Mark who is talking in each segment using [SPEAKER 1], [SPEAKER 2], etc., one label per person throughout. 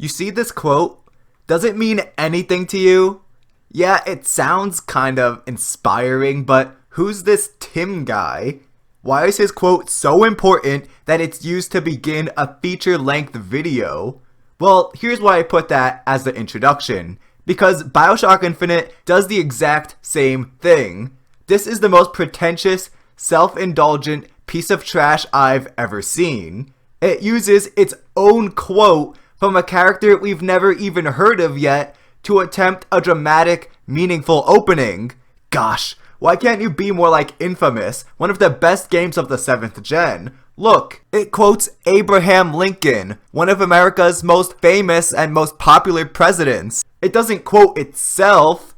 [SPEAKER 1] You see this quote? Does it mean anything to you? Yeah, it sounds kind of inspiring, but who's this Tim guy? Why is his quote so important that it's used to begin a feature-length video? Well, here's why I put that as the introduction. Because BioShock Infinite does the exact same thing. This is the most pretentious, self-indulgent piece of trash I've ever seen. It uses its own quote from a character we've never even heard of yet to attempt a dramatic, meaningful opening. Gosh, why can't you be more like Infamous, one of the best games of the 7th gen? Look, it quotes Abraham Lincoln, one of America's most famous and most popular presidents. It doesn't quote itself.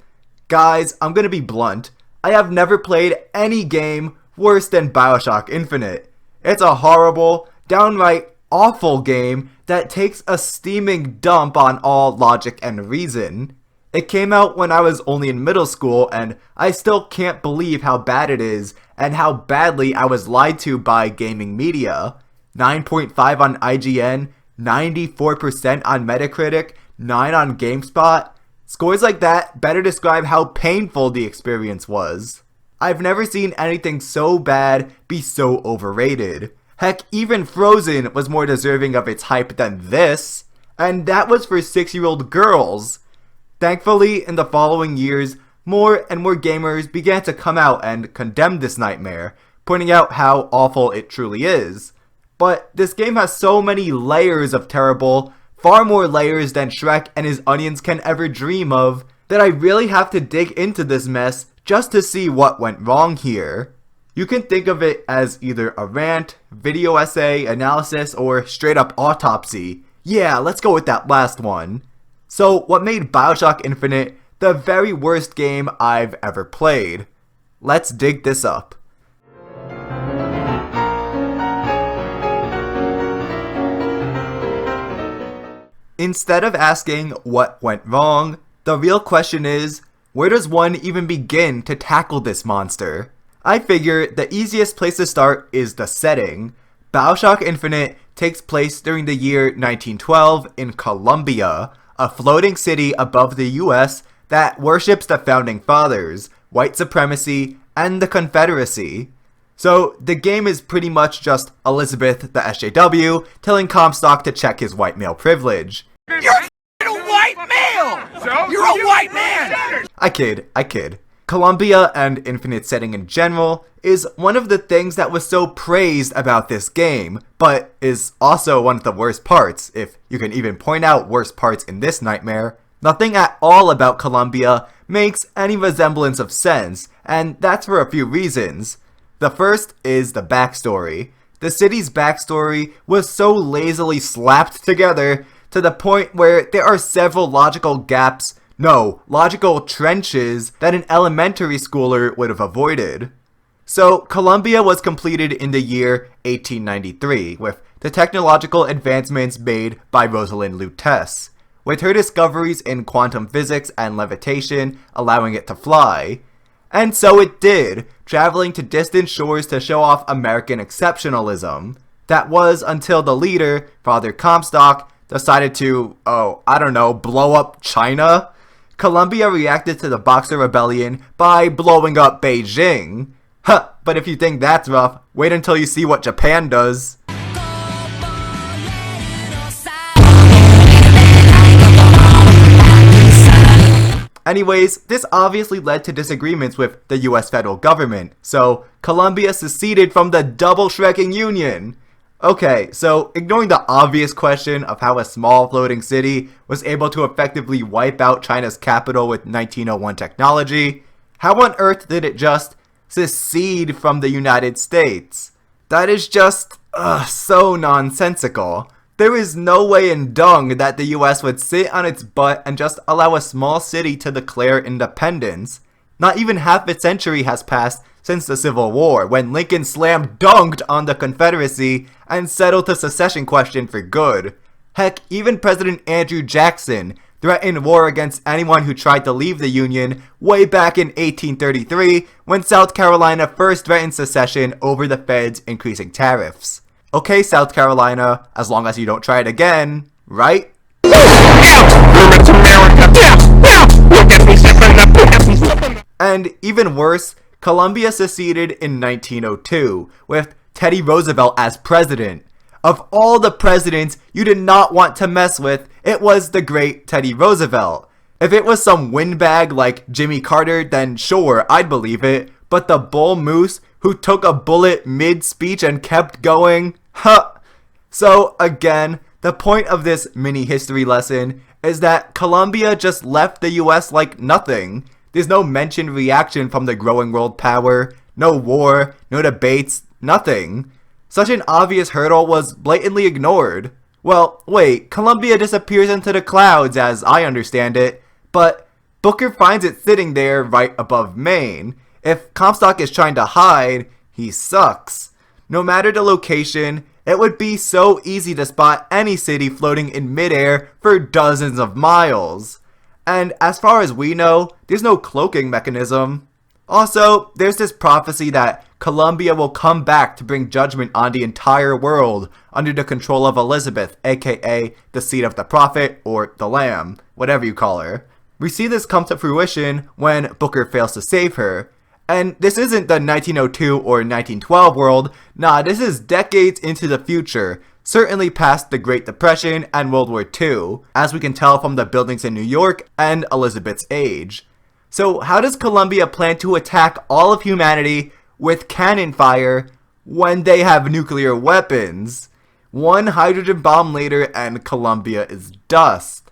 [SPEAKER 1] Guys, I'm gonna be blunt. I have never played any game worse than BioShock Infinite. It's a horrible, downright awful game that takes a steaming dump on all logic and reason. It came out when I was only in middle school, and I still can't believe how bad it is and how badly I was lied to by gaming media. 9.5 on IGN, 94% on Metacritic, 9 on GameSpot. Scores like that better describe how painful the experience was. I've never seen anything so bad be so overrated. Heck, even Frozen was more deserving of its hype than this, and that was for 6-year-old girls. Thankfully, in the following years, more and more gamers began to come out and condemn this nightmare, pointing out how awful it truly is. But this game has so many layers of terrible, far more layers than Shrek and his onions can ever dream of, that I really have to dig into this mess just to see what went wrong here. You can think of it as either a rant, video essay, analysis, or straight up autopsy. Yeah, let's go with that last one. So, what made BioShock Infinite the very worst game I've ever played? Let's dig this up. Instead of asking what went wrong, the real question is, where does one even begin to tackle this monster? I figure the easiest place to start is the setting. BioShock Infinite takes place during the year 1912 in Colombia, a floating city above the US that worships the founding fathers, white supremacy, and the Confederacy. So the game is pretty much just Elizabeth, the SJW, telling Comstock to check his white male privilege.
[SPEAKER 2] You're a white male! So? You're a white man!
[SPEAKER 1] I kid. Colombia and Infinite setting in general is one of the things that was so praised about this game, but is also one of the worst parts, if you can even point out worst parts in this nightmare. Nothing at all about Colombia makes any resemblance of sense, and that's for a few reasons. The first is the backstory. The city's backstory was so lazily slapped together to the point where there are several logical gaps, no, logical trenches that an elementary schooler would have avoided. So, Columbia was completed in the year 1893 with the technological advancements made by Rosalind Lutece, with her discoveries in quantum physics and levitation allowing it to fly. And so it did, traveling to distant shores to show off American exceptionalism. That was until the leader, Father Comstock, decided to, blow up China. Colombia reacted to the Boxer Rebellion by blowing up Beijing. Huh, but if you think that's rough, wait until you see what Japan does. Anyways, this obviously led to disagreements with the US federal government, so Colombia seceded from the double-shrekking Union. Okay, so ignoring the obvious question of how a small floating city was able to effectively wipe out China's capital with 1901 technology, how on earth did it just secede from the United States? That is just, so nonsensical. There is no way in dung that the US would sit on its butt and just allow a small city to declare independence. Not even half a century has passed since the Civil War, when Lincoln slam dunked on the Confederacy and settled the secession question for good. Heck, even President Andrew Jackson threatened war against anyone who tried to leave the Union way back in 1833, when South Carolina first threatened secession over the feds increasing tariffs. Okay, South Carolina, as long as you don't try it again, right?
[SPEAKER 2] It's America. Yeah, look at me stepping up. Look at me stepping up.
[SPEAKER 1] And even worse, Colombia seceded in 1902, with Teddy Roosevelt as president. Of all the presidents you did not want to mess with, it was the great Teddy Roosevelt. If it was some windbag like Jimmy Carter, then sure, I'd believe it. But the bull moose who took a bullet mid-speech and kept going? Huh. So again, the point of this mini history lesson is that Colombia just left the US like nothing. There's no mentioned reaction from the growing world power, no war, no debates, nothing. Such an obvious hurdle was blatantly ignored. Well, wait, Colombia disappears into the clouds as I understand it, but Booker finds it sitting there right above Maine. If Comstock is trying to hide, he sucks. No matter the location, it would be so easy to spot any city floating in midair for dozens of miles. And as far as we know, there's no cloaking mechanism. Also, there's this prophecy that Colombia will come back to bring judgment on the entire world under the control of Elizabeth, aka the seed of the prophet or the lamb, whatever you call her. We see this come to fruition when Booker fails to save her. And this isn't the 1902 or 1912 world, nah, this is decades into the future, certainly past the Great Depression and World War II, as we can tell from the buildings in New York and Elizabeth's age. So how does Colombia plan to attack all of humanity with cannon fire when they have nuclear weapons? One hydrogen bomb later and Colombia is dust.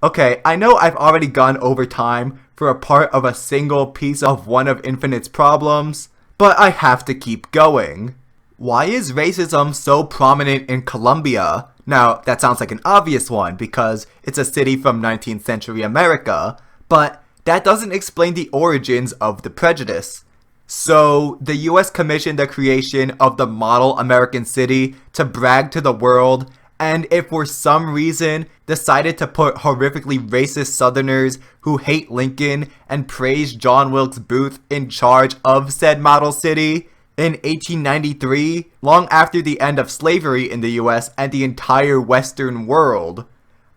[SPEAKER 1] Okay, I know I've already gone over time for a part of a single piece of one of Infinite's problems, but I have to keep going. Why is racism so prominent in Colombia? Now, that sounds like an obvious one because it's a city from 19th century America, but that doesn't explain the origins of the prejudice. So, the US commissioned the creation of the model American city to brag to the world, and if for some reason decided to put horrifically racist Southerners who hate Lincoln and praise John Wilkes Booth in charge of said model city, in 1893, long after the end of slavery in the US and the entire Western world.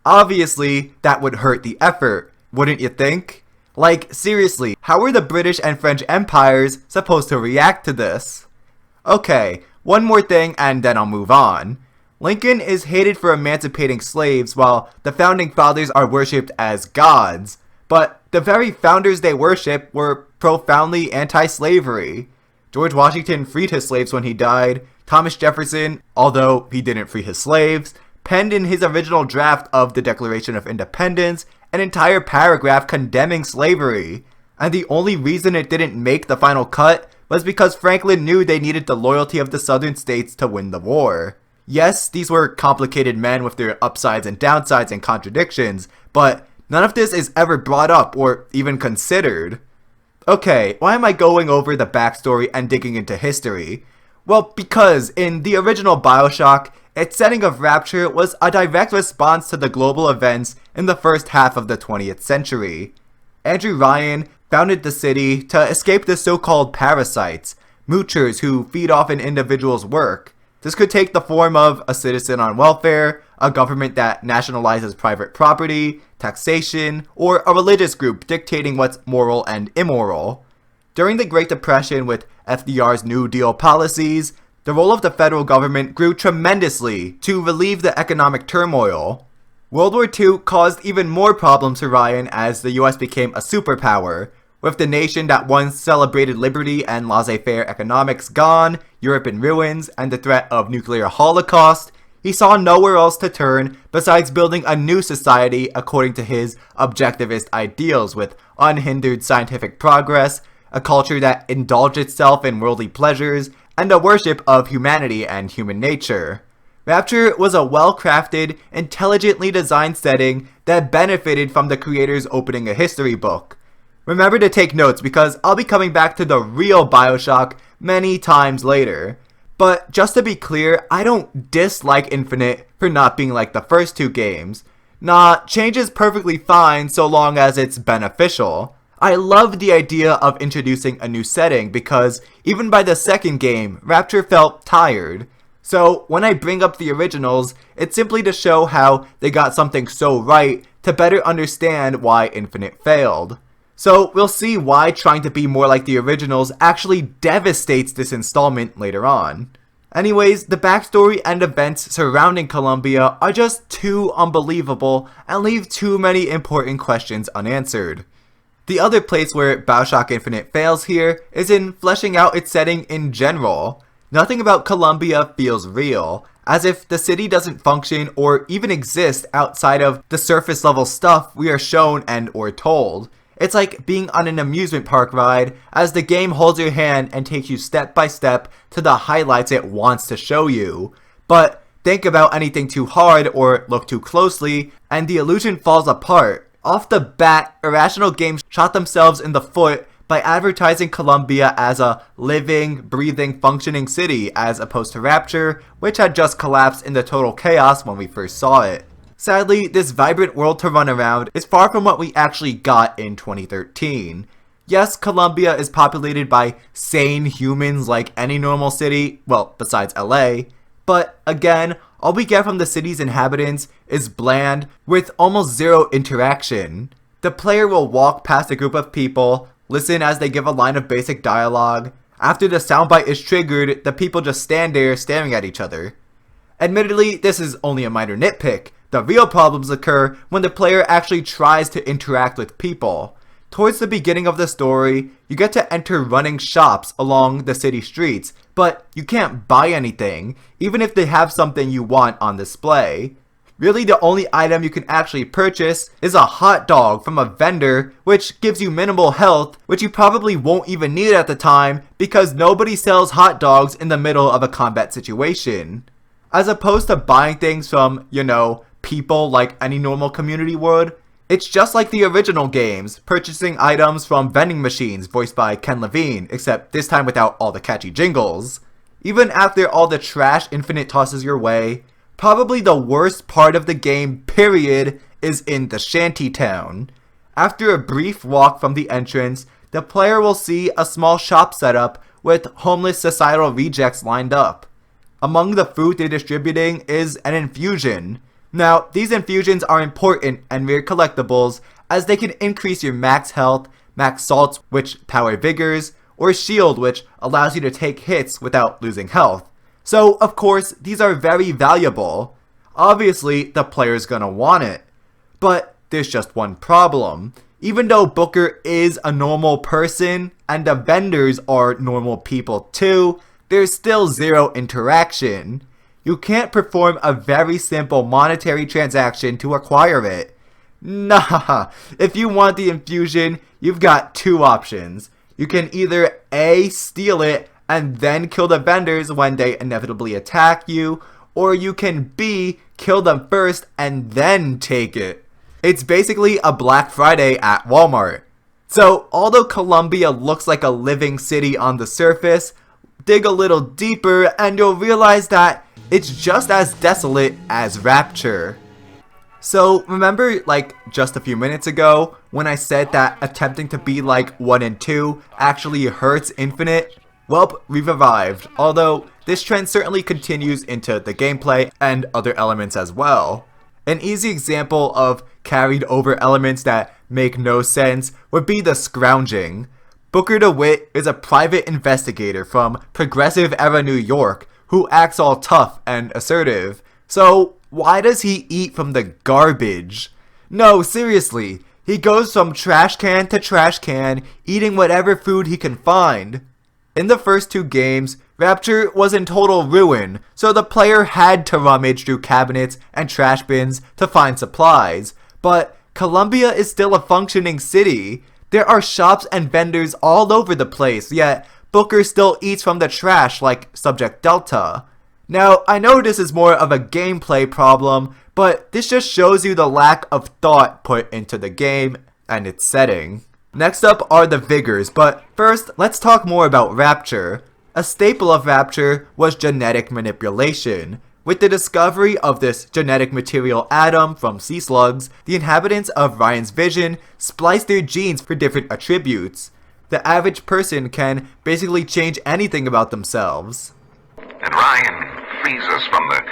[SPEAKER 1] Obviously, that would hurt the effort, wouldn't you think? Like, seriously, how were the British and French empires supposed to react to this? Okay, one more thing and then I'll move on. Lincoln is hated for emancipating slaves while the founding fathers are worshipped as gods, but the very founders they worship were profoundly anti-slavery. George Washington freed his slaves when he died. Thomas Jefferson, although he didn't free his slaves, penned in his original draft of the Declaration of Independence an entire paragraph condemning slavery. And the only reason it didn't make the final cut was because Franklin knew they needed the loyalty of the southern states to win the war. Yes, these were complicated men with their upsides and downsides and contradictions, but none of this is ever brought up or even considered. Okay, why am I going over the backstory and digging into history? Well, because in the original BioShock, its setting of Rapture was a direct response to the global events in the first half of the 20th century. Andrew Ryan founded the city to escape the so-called parasites, moochers who feed off an individual's work. This could take the form of a citizen on welfare, a government that nationalizes private property, taxation, or a religious group dictating what's moral and immoral. During the Great Depression with FDR's New Deal policies, the role of the federal government grew tremendously to relieve the economic turmoil. World War II caused even more problems for Ryan as the US became a superpower. With the nation that once celebrated liberty and laissez-faire economics gone, Europe in ruins, and the threat of nuclear holocaust, he saw nowhere else to turn besides building a new society according to his objectivist ideals with unhindered scientific progress, a culture that indulged itself in worldly pleasures, and a worship of humanity and human nature. Rapture was a well-crafted, intelligently designed setting that benefited from the creators opening a history book. Remember to take notes because I'll be coming back to the real BioShock many times later. But just to be clear, I don't dislike Infinite for not being like the first two games. Nah, change is perfectly fine so long as it's beneficial. I love the idea of introducing a new setting because even by the second game, Raptor felt tired. So when I bring up the originals, it's simply to show how they got something so right to better understand why Infinite failed. So we'll see why trying to be more like the originals actually devastates this installment later on. Anyways, the backstory and events surrounding Columbia are just too unbelievable and leave too many important questions unanswered. The other place where BioShock Infinite fails here is in fleshing out its setting in general. Nothing about Columbia feels real, as if the city doesn't function or even exist outside of the surface level stuff we are shown and or told. It's like being on an amusement park ride as the game holds your hand and takes you step by step to the highlights it wants to show you. But think about anything too hard or look too closely and the illusion falls apart. Off the bat, Irrational Games shot themselves in the foot by advertising Columbia as a living, breathing, functioning city as opposed to Rapture, which had just collapsed into total chaos when we first saw it. Sadly, this vibrant world to run around is far from what we actually got in 2013. Yes, Columbia is populated by sane humans like any normal city, well, besides LA, but again, all we get from the city's inhabitants is bland, with almost zero interaction. The player will walk past a group of people, listen as they give a line of basic dialogue. After the soundbite is triggered, the people just stand there staring at each other. Admittedly, this is only a minor nitpick. The real problems occur when the player actually tries to interact with people. Towards the beginning of the story, you get to enter running shops along the city streets, but you can't buy anything, even if they have something you want on display. Really, the only item you can actually purchase is a hot dog from a vendor, which gives you minimal health, which you probably won't even need at the time because nobody sells hot dogs in the middle of a combat situation. As opposed to buying things from, people like any normal community would, it's just like the original games, purchasing items from vending machines voiced by Ken Levine, except this time without all the catchy jingles. Even after all the trash Infinite tosses your way, probably the worst part of the game, period, is in the shantytown. After a brief walk from the entrance, the player will see a small shop set up with homeless societal rejects lined up. Among the food they're distributing is an infusion. Now, these infusions are important and rare collectibles as they can increase your max health, max salts which power vigors, or shield which allows you to take hits without losing health. So, of course, these are very valuable. Obviously, the player's gonna want it. But there's just one problem. Even though Booker is a normal person, and the vendors are normal people too, there's still zero interaction. You can't perform a very simple monetary transaction to acquire it. Nah, if you want the infusion, you've got two options. You can either A, steal it, and then kill the vendors when they inevitably attack you, or you can B, kill them first and then take it. It's basically a Black Friday at Walmart. So, although Columbia looks like a living city on the surface, dig a little deeper and you'll realize that it's just as desolate as Rapture. So, remember just a few minutes ago when I said that attempting to be like 1 and 2 actually hurts Infinite? Well, we've arrived, although this trend certainly continues into the gameplay and other elements as well. An easy example of carried over elements that make no sense would be the scrounging. Booker DeWitt is a private investigator from progressive era New York who acts all tough and assertive. So why does he eat from the garbage? No, seriously, he goes from trash can to trash can, eating whatever food he can find. In the first two games, Rapture was in total ruin, so the player had to rummage through cabinets and trash bins to find supplies. But Columbia is still a functioning city. There are shops and vendors all over the place, yet Booker still eats from the trash like Subject Delta. Now, I know this is more of a gameplay problem, but this just shows you the lack of thought put into the game and its setting. Next up are the vigors, but first, let's talk more about Rapture. A staple of Rapture was genetic manipulation, With the discovery of this genetic material atom from sea slugs, the inhabitants of Ryan's vision spliced their genes for different attributes. The average person can basically change anything about themselves.
[SPEAKER 3] And Ryan frees us from the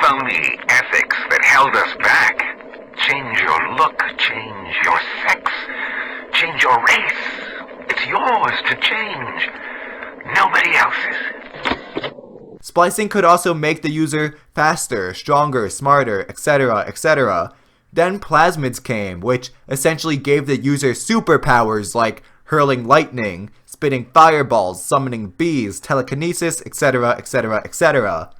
[SPEAKER 3] phony ethics that held us back. Change your look, change your sex, change your race. It's yours to change. Nobody else's.
[SPEAKER 1] Splicing could also make the user faster, stronger, smarter, etc., etc. Then plasmids came, which essentially gave the user superpowers like hurling lightning, spitting fireballs, summoning bees, telekinesis, etc., etc., etc.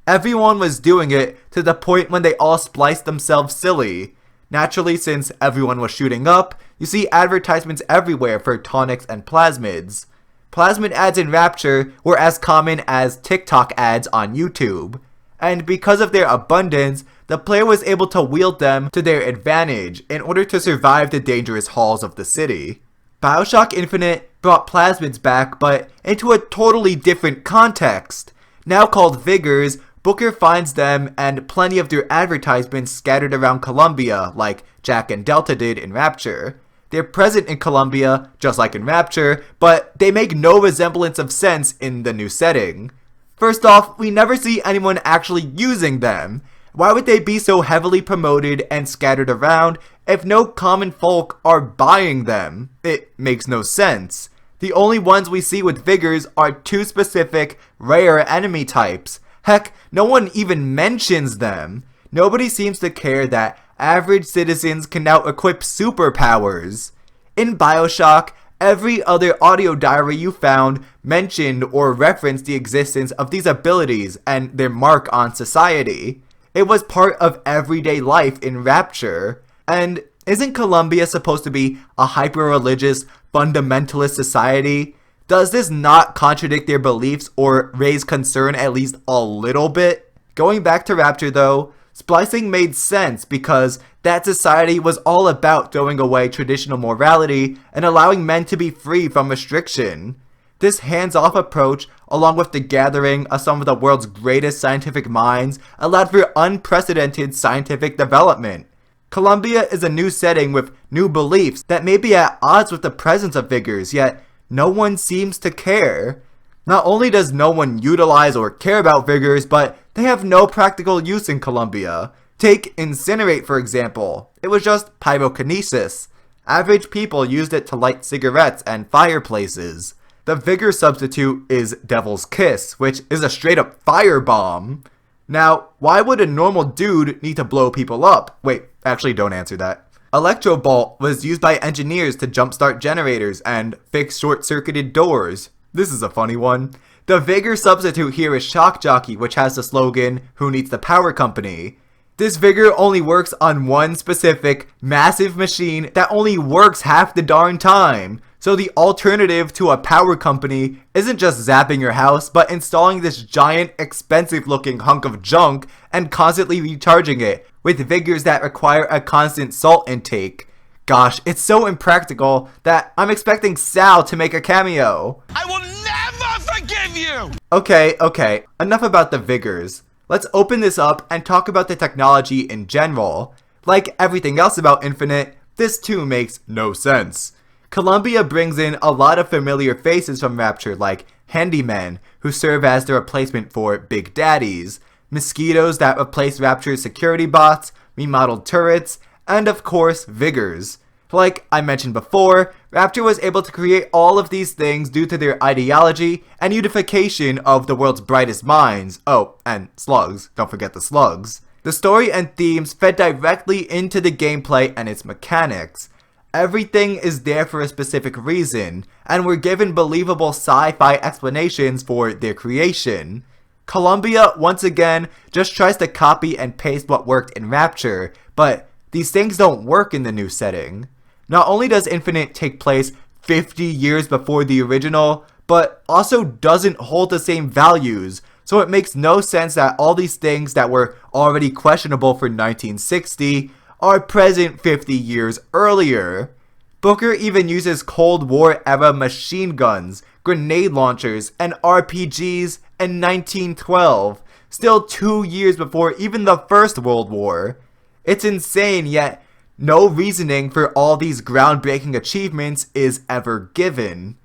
[SPEAKER 1] Everyone was doing it to the point when they all spliced themselves silly. Naturally, since everyone was shooting up, you see advertisements everywhere for tonics and plasmids. Plasmid ads in Rapture were as common as TikTok ads on YouTube, and because of their abundance, the player was able to wield them to their advantage in order to survive the dangerous halls of the city. BioShock Infinite brought plasmids back, but into a totally different context. Now called Vigors, Booker finds them and plenty of their advertisements scattered around Columbia, like Jack and Delta did in Rapture. They're present in Columbia, just like in Rapture, but they make no resemblance of sense in the new setting. First off, we never see anyone actually using them. Why would they be so heavily promoted and scattered around if no common folk are buying them? It makes no sense. The only ones we see with Vigors are two specific, rare enemy types. Heck, no one even mentions them. Nobody seems to care that average citizens can now equip superpowers. In BioShock, every other audio diary you found mentioned or referenced the existence of these abilities and their mark on society. It was part of everyday life in Rapture. And isn't Columbia supposed to be a hyper-religious, fundamentalist society? Does this not contradict their beliefs or raise concern at least a little bit? Going back to Rapture though, splicing made sense because that society was all about throwing away traditional morality and allowing men to be free from restriction. This hands-off approach, along with the gathering of some of the world's greatest scientific minds, allowed for unprecedented scientific development. Columbia is a new setting with new beliefs that may be at odds with the presence of Vigors, yet no one seems to care. Not only does no one utilize or care about Vigors, but they have no practical use in Columbia. Take Incinerate for example. It was just pyrokinesis. Average people used it to light cigarettes and fireplaces. The Vigor substitute is Devil's Kiss, which is a straight up firebomb. Now, why would a normal dude need to blow people up? Wait, actually don't answer that. Electrobolt was used by engineers to jumpstart generators and fix short-circuited doors. This is a funny one. The Vigor substitute here is Shock Jockey, which has the slogan, "Who needs the power company?" This Vigor only works on one specific, massive machine that only works half the darn time. So the alternative to a power company isn't just zapping your house, but installing this giant, expensive-looking hunk of junk and constantly recharging it with Vigors that require a constant salt intake. Gosh, it's so impractical that I'm expecting Sal to make a cameo.
[SPEAKER 2] I will never forgive you!
[SPEAKER 1] Okay, enough about the Vigors. Let's open this up and talk about the technology in general. Like everything else about Infinite, this too makes no sense. Columbia brings in a lot of familiar faces from Rapture like handymen, who serve as the replacement for Big Daddies, mosquitoes that replace Rapture's security bots, remodeled turrets, and of course, Vigors. Like I mentioned before, Rapture was able to create all of these things due to their ideology and unification of the world's brightest minds. Oh, and slugs, don't forget the slugs. The story and themes fed directly into the gameplay and its mechanics. Everything is there for a specific reason, and we're given believable sci-fi explanations for their creation. Columbia, once again, just tries to copy and paste what worked in Rapture, but these things don't work in the new setting. Not only does Infinite take place 50 years before the original, but also doesn't hold the same values, so it makes no sense that all these things that were already questionable for 1960 are present 50 years earlier. Booker even uses Cold War era machine guns, grenade launchers, and RPGs in 1912. still 2 years before even the First World War. It's insane, yet no reasoning for all these groundbreaking achievements is ever given.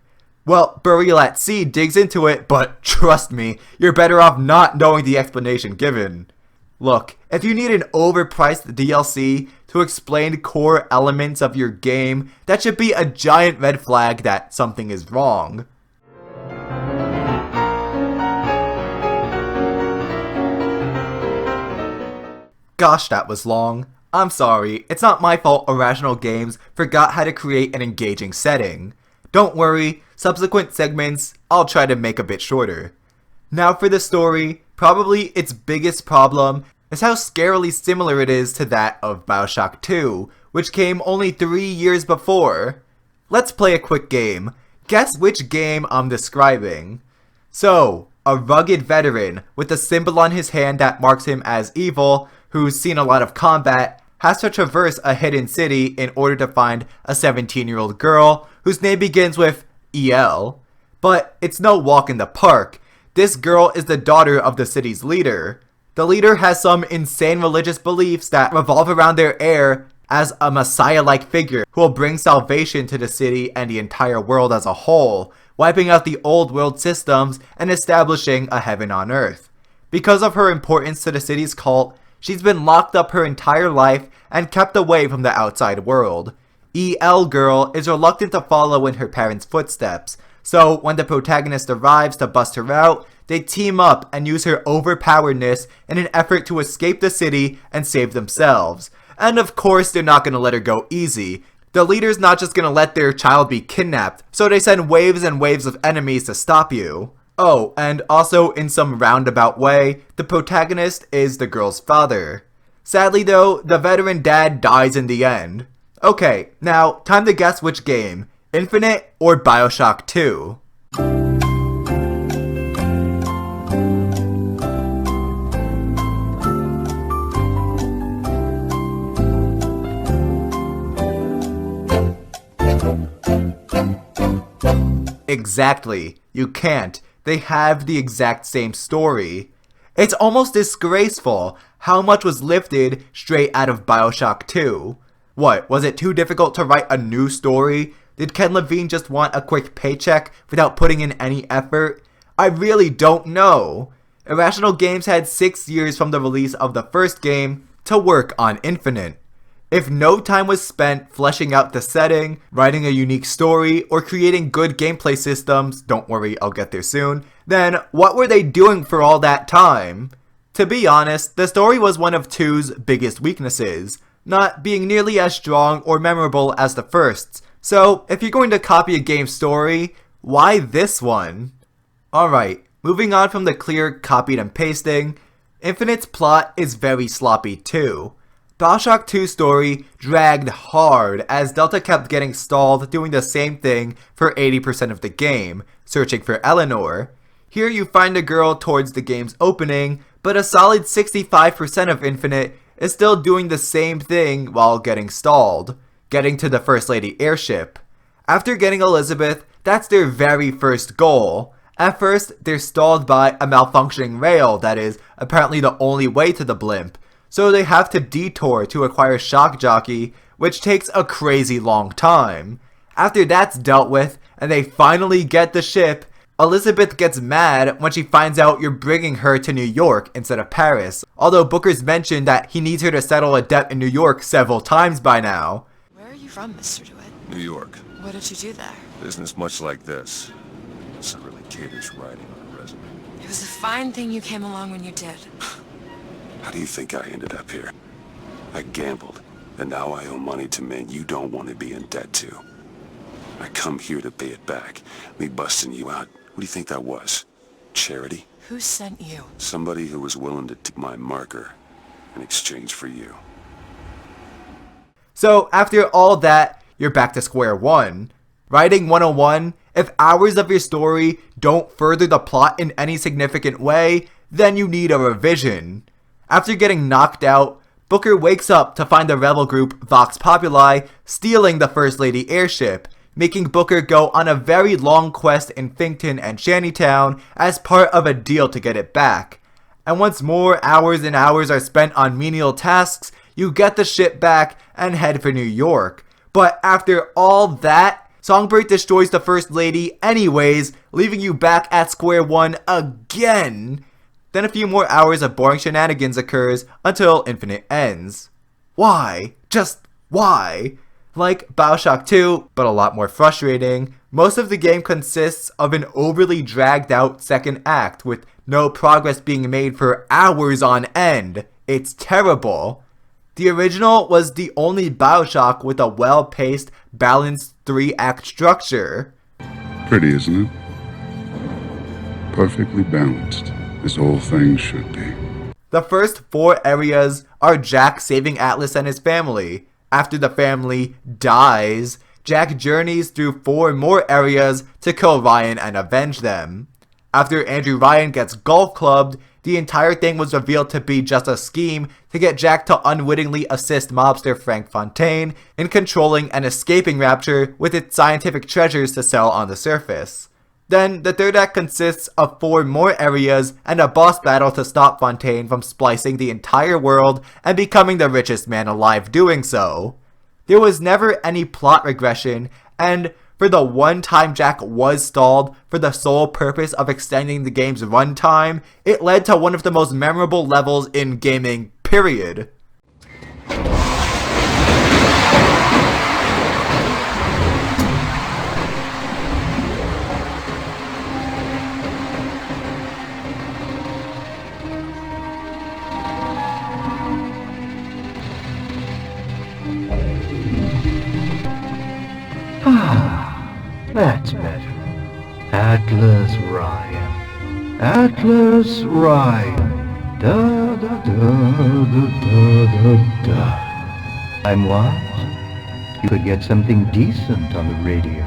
[SPEAKER 1] Well, Burial at Sea digs into it, but trust me, you're better off not knowing the explanation given. Look, if you need an overpriced DLC to explain core elements of your game, that should be a giant red flag that something is wrong. Gosh, that was long. I'm sorry, it's not my fault Irrational Games forgot how to create an engaging setting. Don't worry, subsequent segments I'll try to make a bit shorter. Now for the story, probably its biggest problem is how scarily similar it is to that of BioShock 2, which came only 3 years before. Let's play a quick game. Guess which game I'm describing. So, a rugged veteran with a symbol on his hand that marks him as evil, who's seen a lot of combat, has to traverse a hidden city in order to find a 17-year-old girl whose name begins with EL. But it's no walk in the park. This girl is the daughter of the city's leader. The leader has some insane religious beliefs that revolve around their heir as a messiah-like figure who will bring salvation to the city and the entire world as a whole, wiping out the old world systems and establishing a heaven on earth. Because of her importance to the city's cult, she's been locked up her entire life and kept away from the outside world. EL Girl is reluctant to follow in her parents' footsteps, so when the protagonist arrives to bust her out, they team up and use her overpoweredness in an effort to escape the city and save themselves. And of course, they're not gonna let her go easy. The leader's not just gonna let their child be kidnapped, so they send waves and waves of enemies to stop you. Oh, and also in some roundabout way, the protagonist is the girl's father. Sadly though, the veteran dad dies in the end. Okay, now time to guess which game, Infinite or BioShock 2. Exactly, you can't. They have the exact same story. It's almost disgraceful how much was lifted straight out of BioShock 2. What, was it too difficult to write a new story? Did Ken Levine just want a quick paycheck without putting in any effort? I really don't know. Irrational Games had 6 years from the release of the first game to work on Infinite. If no time was spent fleshing out the setting, writing a unique story, or creating good gameplay systems, don't worry, I'll get there soon, then what were they doing for all that time? To be honest, the story was one of 2's biggest weaknesses, not being nearly as strong or memorable as the first's. So, if you're going to copy a game's story, why this one? Alright, moving on from the clear copied and pasting, Infinite's plot is very sloppy too. BioShock 2's story dragged hard as Delta kept getting stalled doing the same thing for 80% of the game, searching for Eleanor. Here you find a girl towards the game's opening, but a solid 65% of Infinite is still doing the same thing while getting stalled, getting to the First Lady airship. After getting Elizabeth, that's their very first goal. At first, they're stalled by a malfunctioning rail that is apparently the only way to the blimp, so they have to detour to acquire Shock Jockey, which takes a crazy long time. After that's dealt with, and they finally get the ship, Elizabeth gets mad when she finds out you're bringing her to New York instead of Paris, although Booker's mentioned that he needs her to settle a debt in New York several times by now.
[SPEAKER 4] Where are you from, Mr. DeWitt?
[SPEAKER 5] New York.
[SPEAKER 4] What did you do there?
[SPEAKER 5] Business much like this. It's not really caters writing on a resume.
[SPEAKER 4] It was a fine thing you came along when you did.
[SPEAKER 5] How do you think I ended up here? I gambled, and now I owe money to men you don't want to be in debt to. I come here to pay it back. Me busting you out, what do you think that was? Charity?
[SPEAKER 4] Who sent you?
[SPEAKER 5] Somebody who was willing to take my marker in exchange for you.
[SPEAKER 1] So after all that, you're back to square one. Writing 101, if hours of your story don't further the plot in any significant way, then you need a revision. After getting knocked out, Booker wakes up to find the rebel group Vox Populi stealing the First Lady airship, making Booker go on a very long quest in Finkton and Shantytown as part of a deal to get it back. And once more hours and hours are spent on menial tasks, you get the ship back and head for New York. But after all that, Songbird destroys the First Lady anyways, leaving you back at square one again. Then a few more hours of boring shenanigans occurs until Infinite ends. Why? Just why? Like BioShock 2, but a lot more frustrating, most of the game consists of an overly dragged out second act with no progress being made for hours on end. It's terrible. The original was the only BioShock with a well-paced, balanced 3-act structure.
[SPEAKER 5] Pretty, isn't it? Perfectly balanced, as all things should be.
[SPEAKER 1] The first 4 areas are Jack saving Atlas and his family. After the family dies, Jack journeys through 4 more areas to kill Ryan and avenge them. After Andrew Ryan gets golf clubbed, the entire thing was revealed to be just a scheme to get Jack to unwittingly assist mobster Frank Fontaine in controlling and escaping Raptor with its scientific treasures to sell on the surface. Then, the third act consists of 4 more areas and a boss battle to stop Fontaine from splicing the entire world and becoming the richest man alive doing so. There was never any plot regression, and for the one time Jack was stalled for the sole purpose of extending the game's runtime, it led to one of the most memorable levels in gaming, period.
[SPEAKER 6] That's better. Atlas Ryan. Atlas Ryan. Da da da da da da da. I'm what? You could get something decent on the radio.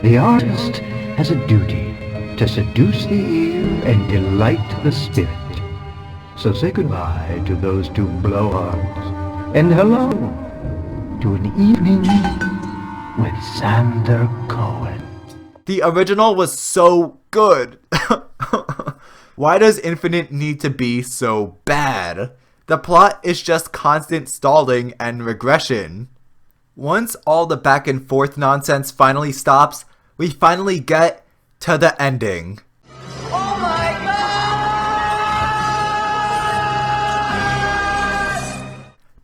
[SPEAKER 6] The artist has a duty to seduce the ear and delight the spirit. So say goodbye to those 2 blowhards, and hello to an evening with Sander Cohen.
[SPEAKER 1] The original was so good. Why does Infinite need to be so bad? The plot is just constant stalling and regression. Once all the back and forth nonsense finally stops, we finally get to the ending.
[SPEAKER 2] Oh my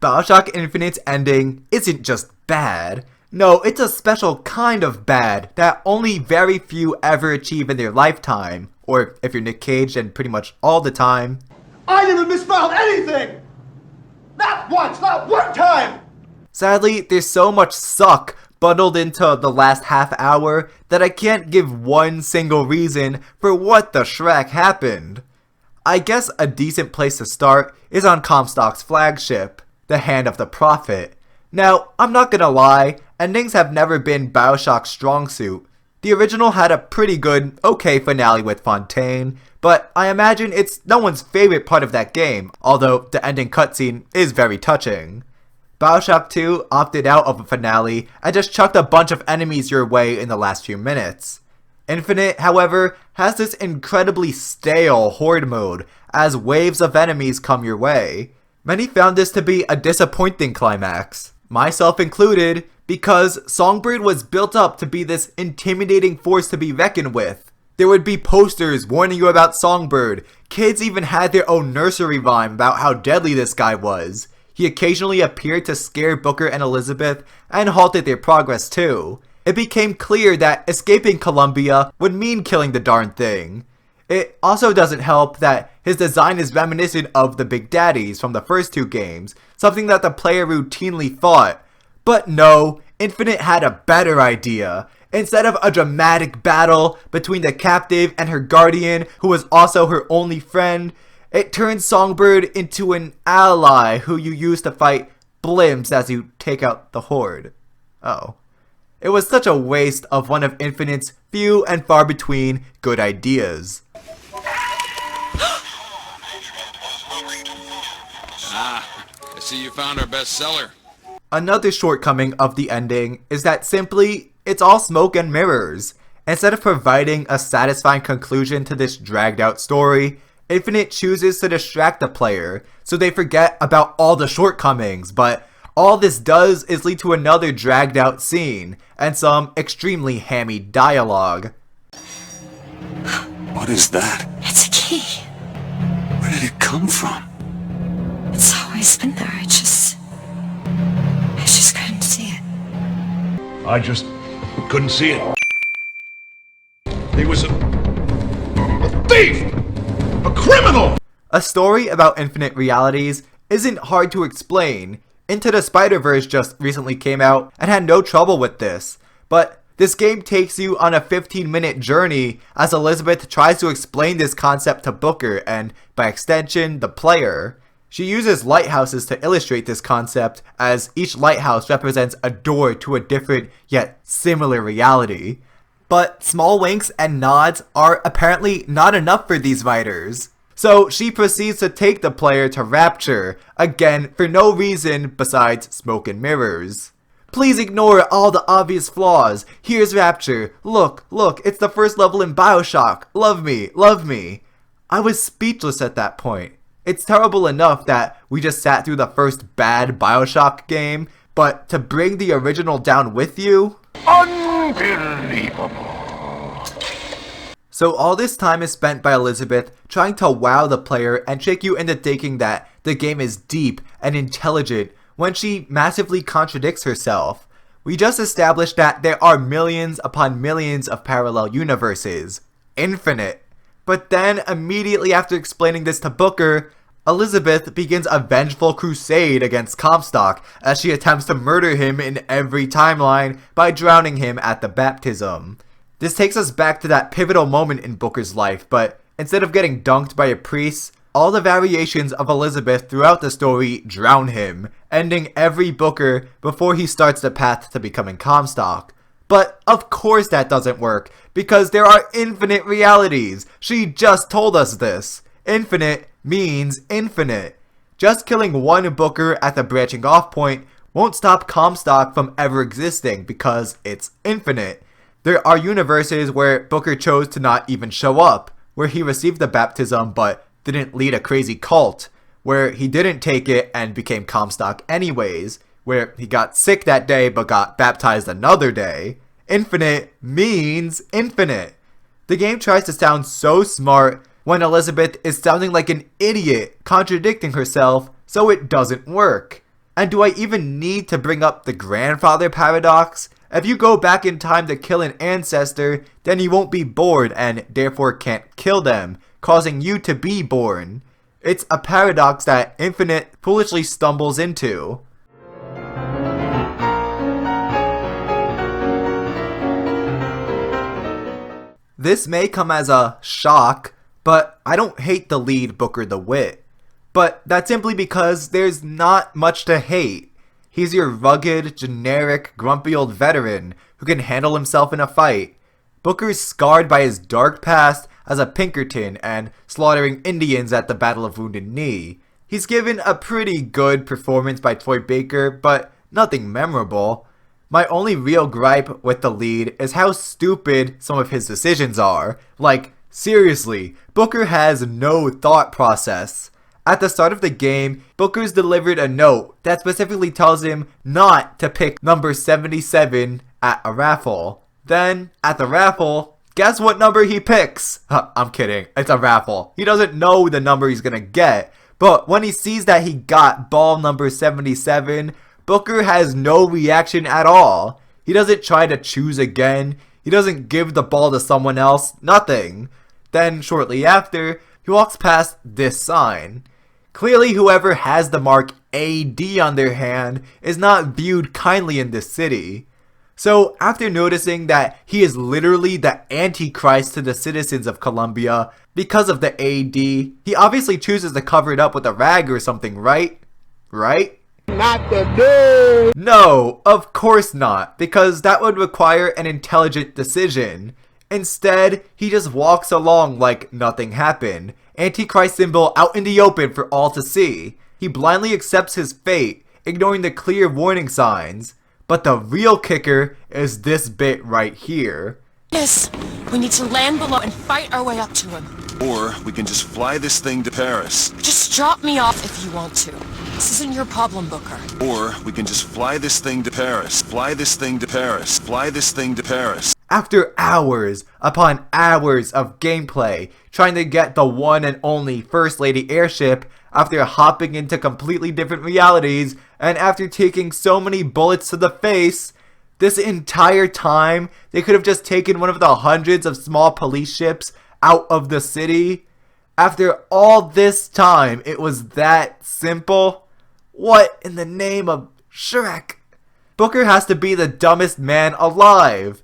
[SPEAKER 2] god!
[SPEAKER 1] BioShock Infinite's ending isn't just bad. No, it's a special kind of bad that only very few ever achieve in their lifetime. Or if you're Nick Cage, then pretty much all the time.
[SPEAKER 2] I never misspelled anything! Not once, not one time!
[SPEAKER 1] Sadly, there's so much suck bundled into the last half hour that I can't give one single reason for what the Shrek happened. I guess a decent place to start is on Comstock's flagship, the Hand of the Prophet. Now, I'm not gonna lie, endings have never been BioShock's strong suit. The original had a pretty good, okay finale with Fontaine, but I imagine it's no one's favorite part of that game, although the ending cutscene is very touching. BioShock 2 opted out of a finale and just chucked a bunch of enemies your way in the last few minutes. Infinite, however, has this incredibly stale horde mode, as waves of enemies come your way. Many found this to be a disappointing climax, myself included, because Songbird was built up to be this intimidating force to be reckoned with. There would be posters warning you about Songbird, kids even had their own nursery rhyme about how deadly this guy was. He occasionally appeared to scare Booker and Elizabeth, and halted their progress too. It became clear that escaping Columbia would mean killing the darn thing. It also doesn't help that his design is reminiscent of the Big Daddies from the first 2 games, something that the player routinely thought. But no, Infinite had a better idea. Instead of a dramatic battle between the captive and her guardian, who was also her only friend, it turns Songbird into an ally who you use to fight blimps as you take out the horde. Oh. It was such a waste of one of Infinite's few and far between good ideas.
[SPEAKER 7] I see you found our bestseller.
[SPEAKER 1] Another shortcoming of the ending is that simply, it's all smoke and mirrors. Instead of providing a satisfying conclusion to this dragged out story, Infinite chooses to distract the player so they forget about all the shortcomings, but all this does is lead to another dragged out scene and some extremely hammy dialogue.
[SPEAKER 5] What is that?
[SPEAKER 4] It's a key.
[SPEAKER 5] Where did it come from?
[SPEAKER 4] It's always been there. I just couldn't see it.
[SPEAKER 2] I just couldn't see it. He was a thief! A criminal!
[SPEAKER 1] A story about infinite realities isn't hard to explain. Into the Spider-Verse just recently came out and had no trouble with this, but this game takes you on a 15-minute journey as Elizabeth tries to explain this concept to Booker and, by extension, the player. She uses lighthouses to illustrate this concept, as each lighthouse represents a door to a different yet similar reality. But small winks and nods are apparently not enough for these writers. So she proceeds to take the player to Rapture, again for no reason besides smoke and mirrors. Please ignore all the obvious flaws. Here's Rapture. Look, it's the first level in BioShock. Love me, love me. I was speechless at that point. It's terrible enough that we just sat through the first bad BioShock game, but to bring the original down with you?
[SPEAKER 2] Unbelievable.
[SPEAKER 1] So all this time is spent by Elizabeth trying to wow the player and trick you into thinking that the game is deep and intelligent when she massively contradicts herself. We just established that there are millions upon millions of parallel universes. Infinite. But then, immediately after explaining this to Booker, Elizabeth begins a vengeful crusade against Comstock as she attempts to murder him in every timeline by drowning him at the baptism. This takes us back to that pivotal moment in Booker's life, but instead of getting dunked by a priest, all the variations of Elizabeth throughout the story drown him, ending every Booker before he starts the path to becoming Comstock. But of course that doesn't work, because there are infinite realities. She just told us this. Infinite means infinite. Just killing one Booker at the branching off point won't stop Comstock from ever existing because it's infinite. There are universes where Booker chose to not even show up, where he received the baptism but didn't lead a crazy cult, where he didn't take it and became Comstock anyways, where he got sick that day but got baptized another day. Infinite means infinite. The game tries to sound so smart when Elizabeth is sounding like an idiot, contradicting herself, so it doesn't work. And do I even need to bring up the grandfather paradox? If you go back in time to kill an ancestor, then you won't be born and therefore can't kill them, causing you to be born. It's a paradox that Infinite foolishly stumbles into. This may come as a shock, but I don't hate the lead Booker the Wit. But that's simply because there's not much to hate. He's your rugged, generic, grumpy old veteran who can handle himself in a fight. Booker's scarred by his dark past as a Pinkerton and slaughtering Indians at the Battle of Wounded Knee. He's given a pretty good performance by Troy Baker, but nothing memorable. My only real gripe with the lead is how stupid some of his decisions are. Like, seriously, Booker has no thought process. At the start of the game, Booker's delivered a note that specifically tells him not to pick number 77 at a raffle. Then, at the raffle, guess what number he picks? I'm kidding, it's a raffle. He doesn't know the number he's gonna get. But when he sees that he got ball number 77, Booker has no reaction at all. He doesn't try to choose again. He doesn't give the ball to someone else. Nothing. Then, shortly after, he walks past this sign. Clearly, whoever has the mark AD on their hand is not viewed kindly in this city. So, after noticing that he is literally the Antichrist to the citizens of Columbia because of the AD, he obviously chooses to cover it up with a rag or something, right? Right?
[SPEAKER 2] Not the dude!
[SPEAKER 1] No, of course not, because that would require an intelligent decision. Instead, he just walks along like nothing happened. Antichrist symbol out in the open for all to see. He blindly accepts his fate, ignoring the clear warning signs. But the real kicker is this bit right here.
[SPEAKER 4] Yes, we need to land below and fight our way up to him.
[SPEAKER 5] Or we can just fly this thing to Paris.
[SPEAKER 8] Just drop me off if you want to. This isn't your problem, Booker.
[SPEAKER 5] Or we can just fly this thing to Paris. Fly this thing to Paris. Fly this thing to Paris.
[SPEAKER 1] After hours upon hours of gameplay trying to get the one and only First Lady airship, after hopping into completely different realities, and after taking so many bullets to the face, this entire time they could have just taken one of the hundreds of small police ships out of the city. After all this time, it was that simple? What in the name of Shrek? Booker has to be the dumbest man alive.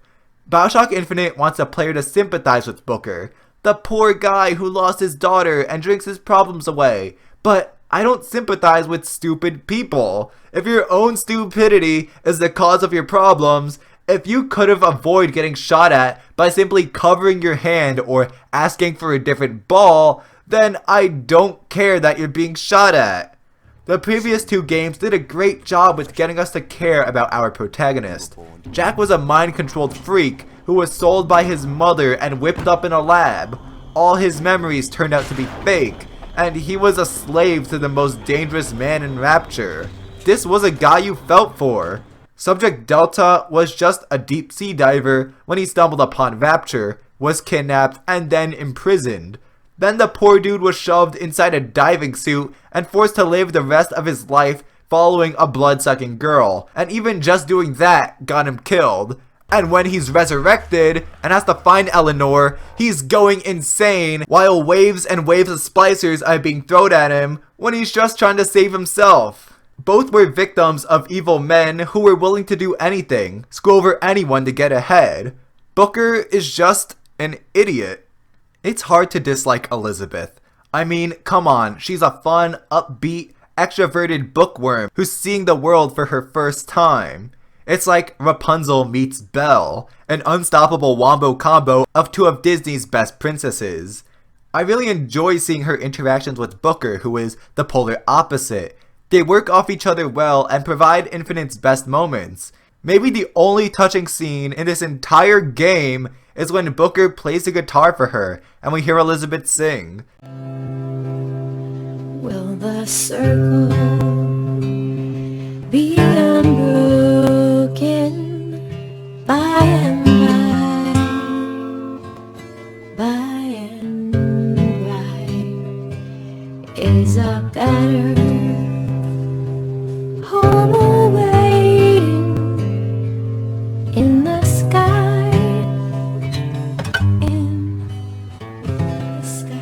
[SPEAKER 1] BioShock Infinite wants a player to sympathize with Booker, the poor guy who lost his daughter and drinks his problems away. But I don't sympathize with stupid people. If your own stupidity is the cause of your problems, if you could have avoided getting shot at by simply covering your hand or asking for a different ball, then I don't care that you're being shot at. The previous two games did a great job with getting us to care about our protagonist. Jack was a mind-controlled freak who was sold by his mother and whipped up in a lab. All his memories turned out to be fake, and he was a slave to the most dangerous man in Rapture. This was a guy you felt for. Subject Delta was just a deep sea diver when he stumbled upon Rapture, was kidnapped, and then imprisoned. Then the poor dude was shoved inside a diving suit and forced to live the rest of his life following a blood-sucking girl, and even just doing that got him killed. And when he's resurrected and has to find Eleanor, he's going insane while waves and waves of splicers are being thrown at him when he's just trying to save himself. Both were victims of evil men who were willing to do anything, screw over anyone to get ahead. Booker is just an idiot. It's hard to dislike Elizabeth. I mean, come on, she's a fun, upbeat, extroverted bookworm who's seeing the world for her first time. It's like Rapunzel meets Belle, an unstoppable wombo combo of two of Disney's best princesses. I really enjoy seeing her interactions with Booker, who is the polar opposite. They work off each other well and provide Infinite's best moments. Maybe the only touching scene in this entire game is when Booker plays the guitar for her and we hear Elizabeth sing.
[SPEAKER 4] Will the circle be unbroken by and by and by? Is a better home awaiting in the sky? In the sky.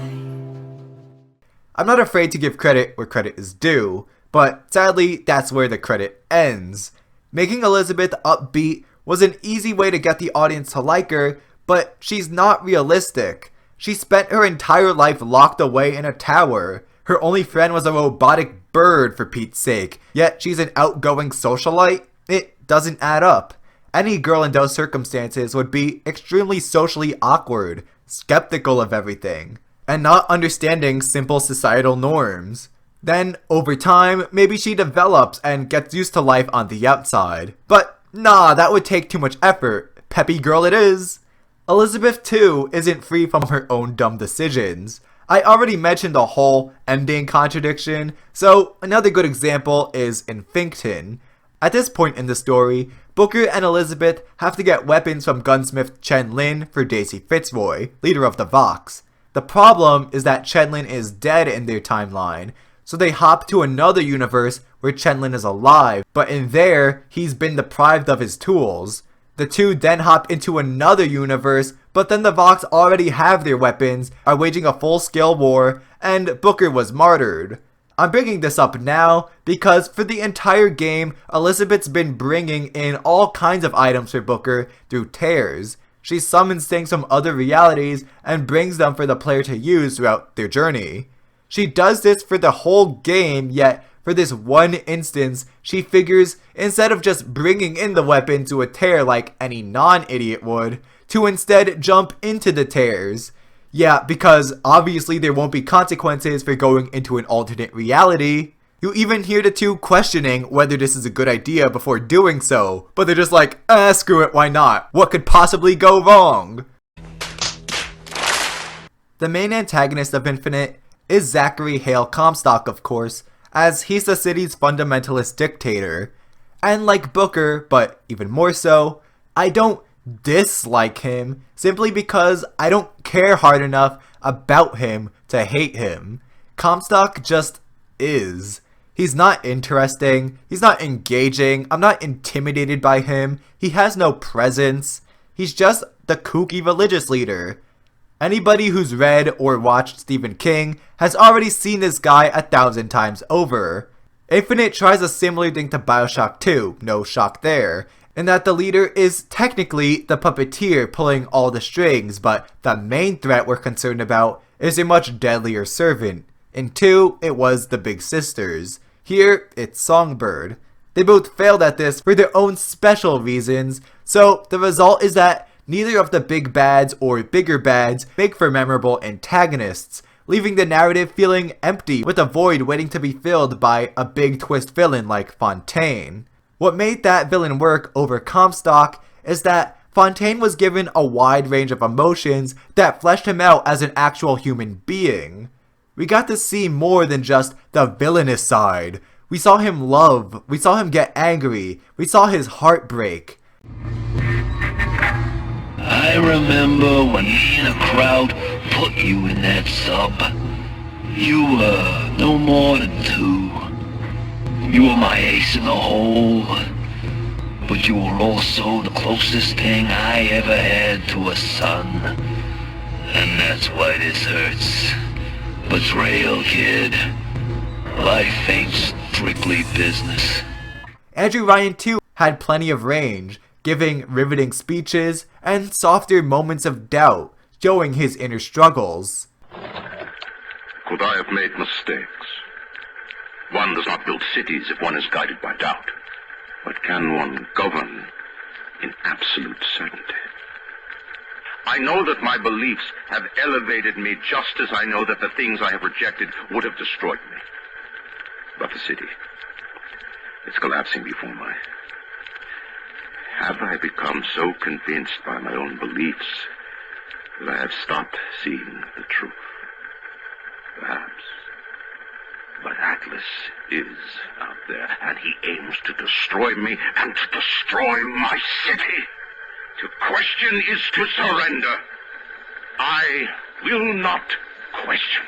[SPEAKER 1] I'm not afraid to give credit where credit is due, but sadly, that's where the credit ends. Making Elizabeth upbeat was an easy way to get the audience to like her, but she's not realistic. She spent her entire life locked away in a tower. Her only friend was a robotic bird, for Pete's sake, yet she's an outgoing socialite? It doesn't add up. Any girl in those circumstances would be extremely socially awkward, skeptical of everything, and not understanding simple societal norms. Then, over time, maybe she develops and gets used to life on the outside. But nah, that would take too much effort. Peppy girl it is. Elizabeth, too, isn't free from her own dumb decisions. I already mentioned the whole ending contradiction, so another good example is in Finkton. At this point in the story, Booker and Elizabeth have to get weapons from gunsmith Chen Lin for Daisy Fitzroy, leader of the Vox. The problem is that Chen Lin is dead in their timeline, so they hop to another universe where Chen Lin is alive, but in there, he's been deprived of his tools. The two then hop into another universe, but then the Vox already have their weapons, are waging a full-scale war, and Booker was martyred. I'm bringing this up now because for the entire game, Elizabeth's been bringing in all kinds of items for Booker through tears. She summons things from other realities and brings them for the player to use throughout their journey. She does this for the whole game, yet for this one instance, she figures instead of just bringing in the weapon to a tear like any non-idiot would, to instead jump into the tears. Yeah, because obviously there won't be consequences for going into an alternate reality. You even hear the two questioning whether this is a good idea before doing so, but they're just like, screw it, why not? What could possibly go wrong? The main antagonist of Infinite is Zachary Hale Comstock, of course, as he's the city's fundamentalist dictator. And like Booker, but even more so, I don't dislike him simply because I don't care hard enough about him to hate him. Comstock just is. He's not interesting, he's not engaging, I'm not intimidated by him, he has no presence, he's just the kooky religious leader. Anybody who's read or watched Stephen King has already seen this guy 1,000 times over. Infinite tries a similar thing to BioShock 2, no shock there, in that the leader is technically the puppeteer pulling all the strings, but the main threat we're concerned about is a much deadlier servant. In 2, it was the Big Sisters. Here, it's Songbird. They both failed at this for their own special reasons, so the result is that neither of the big bads or bigger bads make for memorable antagonists, leaving the narrative feeling empty with a void waiting to be filled by a big twist villain like Fontaine. What made that villain work over Comstock is that Fontaine was given a wide range of emotions that fleshed him out as an actual human being. We got to see more than just the villainous side. We saw him love, we saw him get angry, we saw his heart break.
[SPEAKER 6] I remember when me and a crowd put you in that sub. You were no more than 2. You were my ace in the hole. But you were also the closest thing I ever had to a son. And that's why this hurts. Betrayal, kid. Life ain't strictly business.
[SPEAKER 1] Andrew Ryan too had plenty of range, giving riveting speeches and softer moments of doubt, showing his inner struggles.
[SPEAKER 3] Could I have made mistakes? One does not build cities if one is guided by doubt. But can one govern in absolute certainty? I know that my beliefs have elevated me just as I know that the things I have rejected would have destroyed me. But the city, it's collapsing before my... Have I become so convinced by my own beliefs that I have stopped seeing the truth? Perhaps. But Atlas is out there, and he aims to destroy me and to destroy my city. To question is to surrender. I will not question.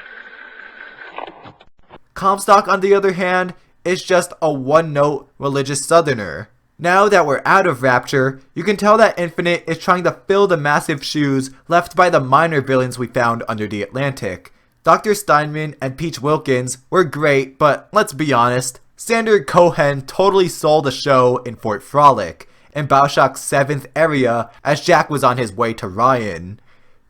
[SPEAKER 1] Comstock, on the other hand, is just a one-note religious southerner. Now that we're out of Raptor, you can tell that Infinite is trying to fill the massive shoes left by the minor villains we found under the Atlantic. Dr. Steinman and Peach Wilkins were great, but let's be honest, Sander Cohen totally sold the show in Fort Frolic, in BioShock's 7th area as Jack was on his way to Ryan.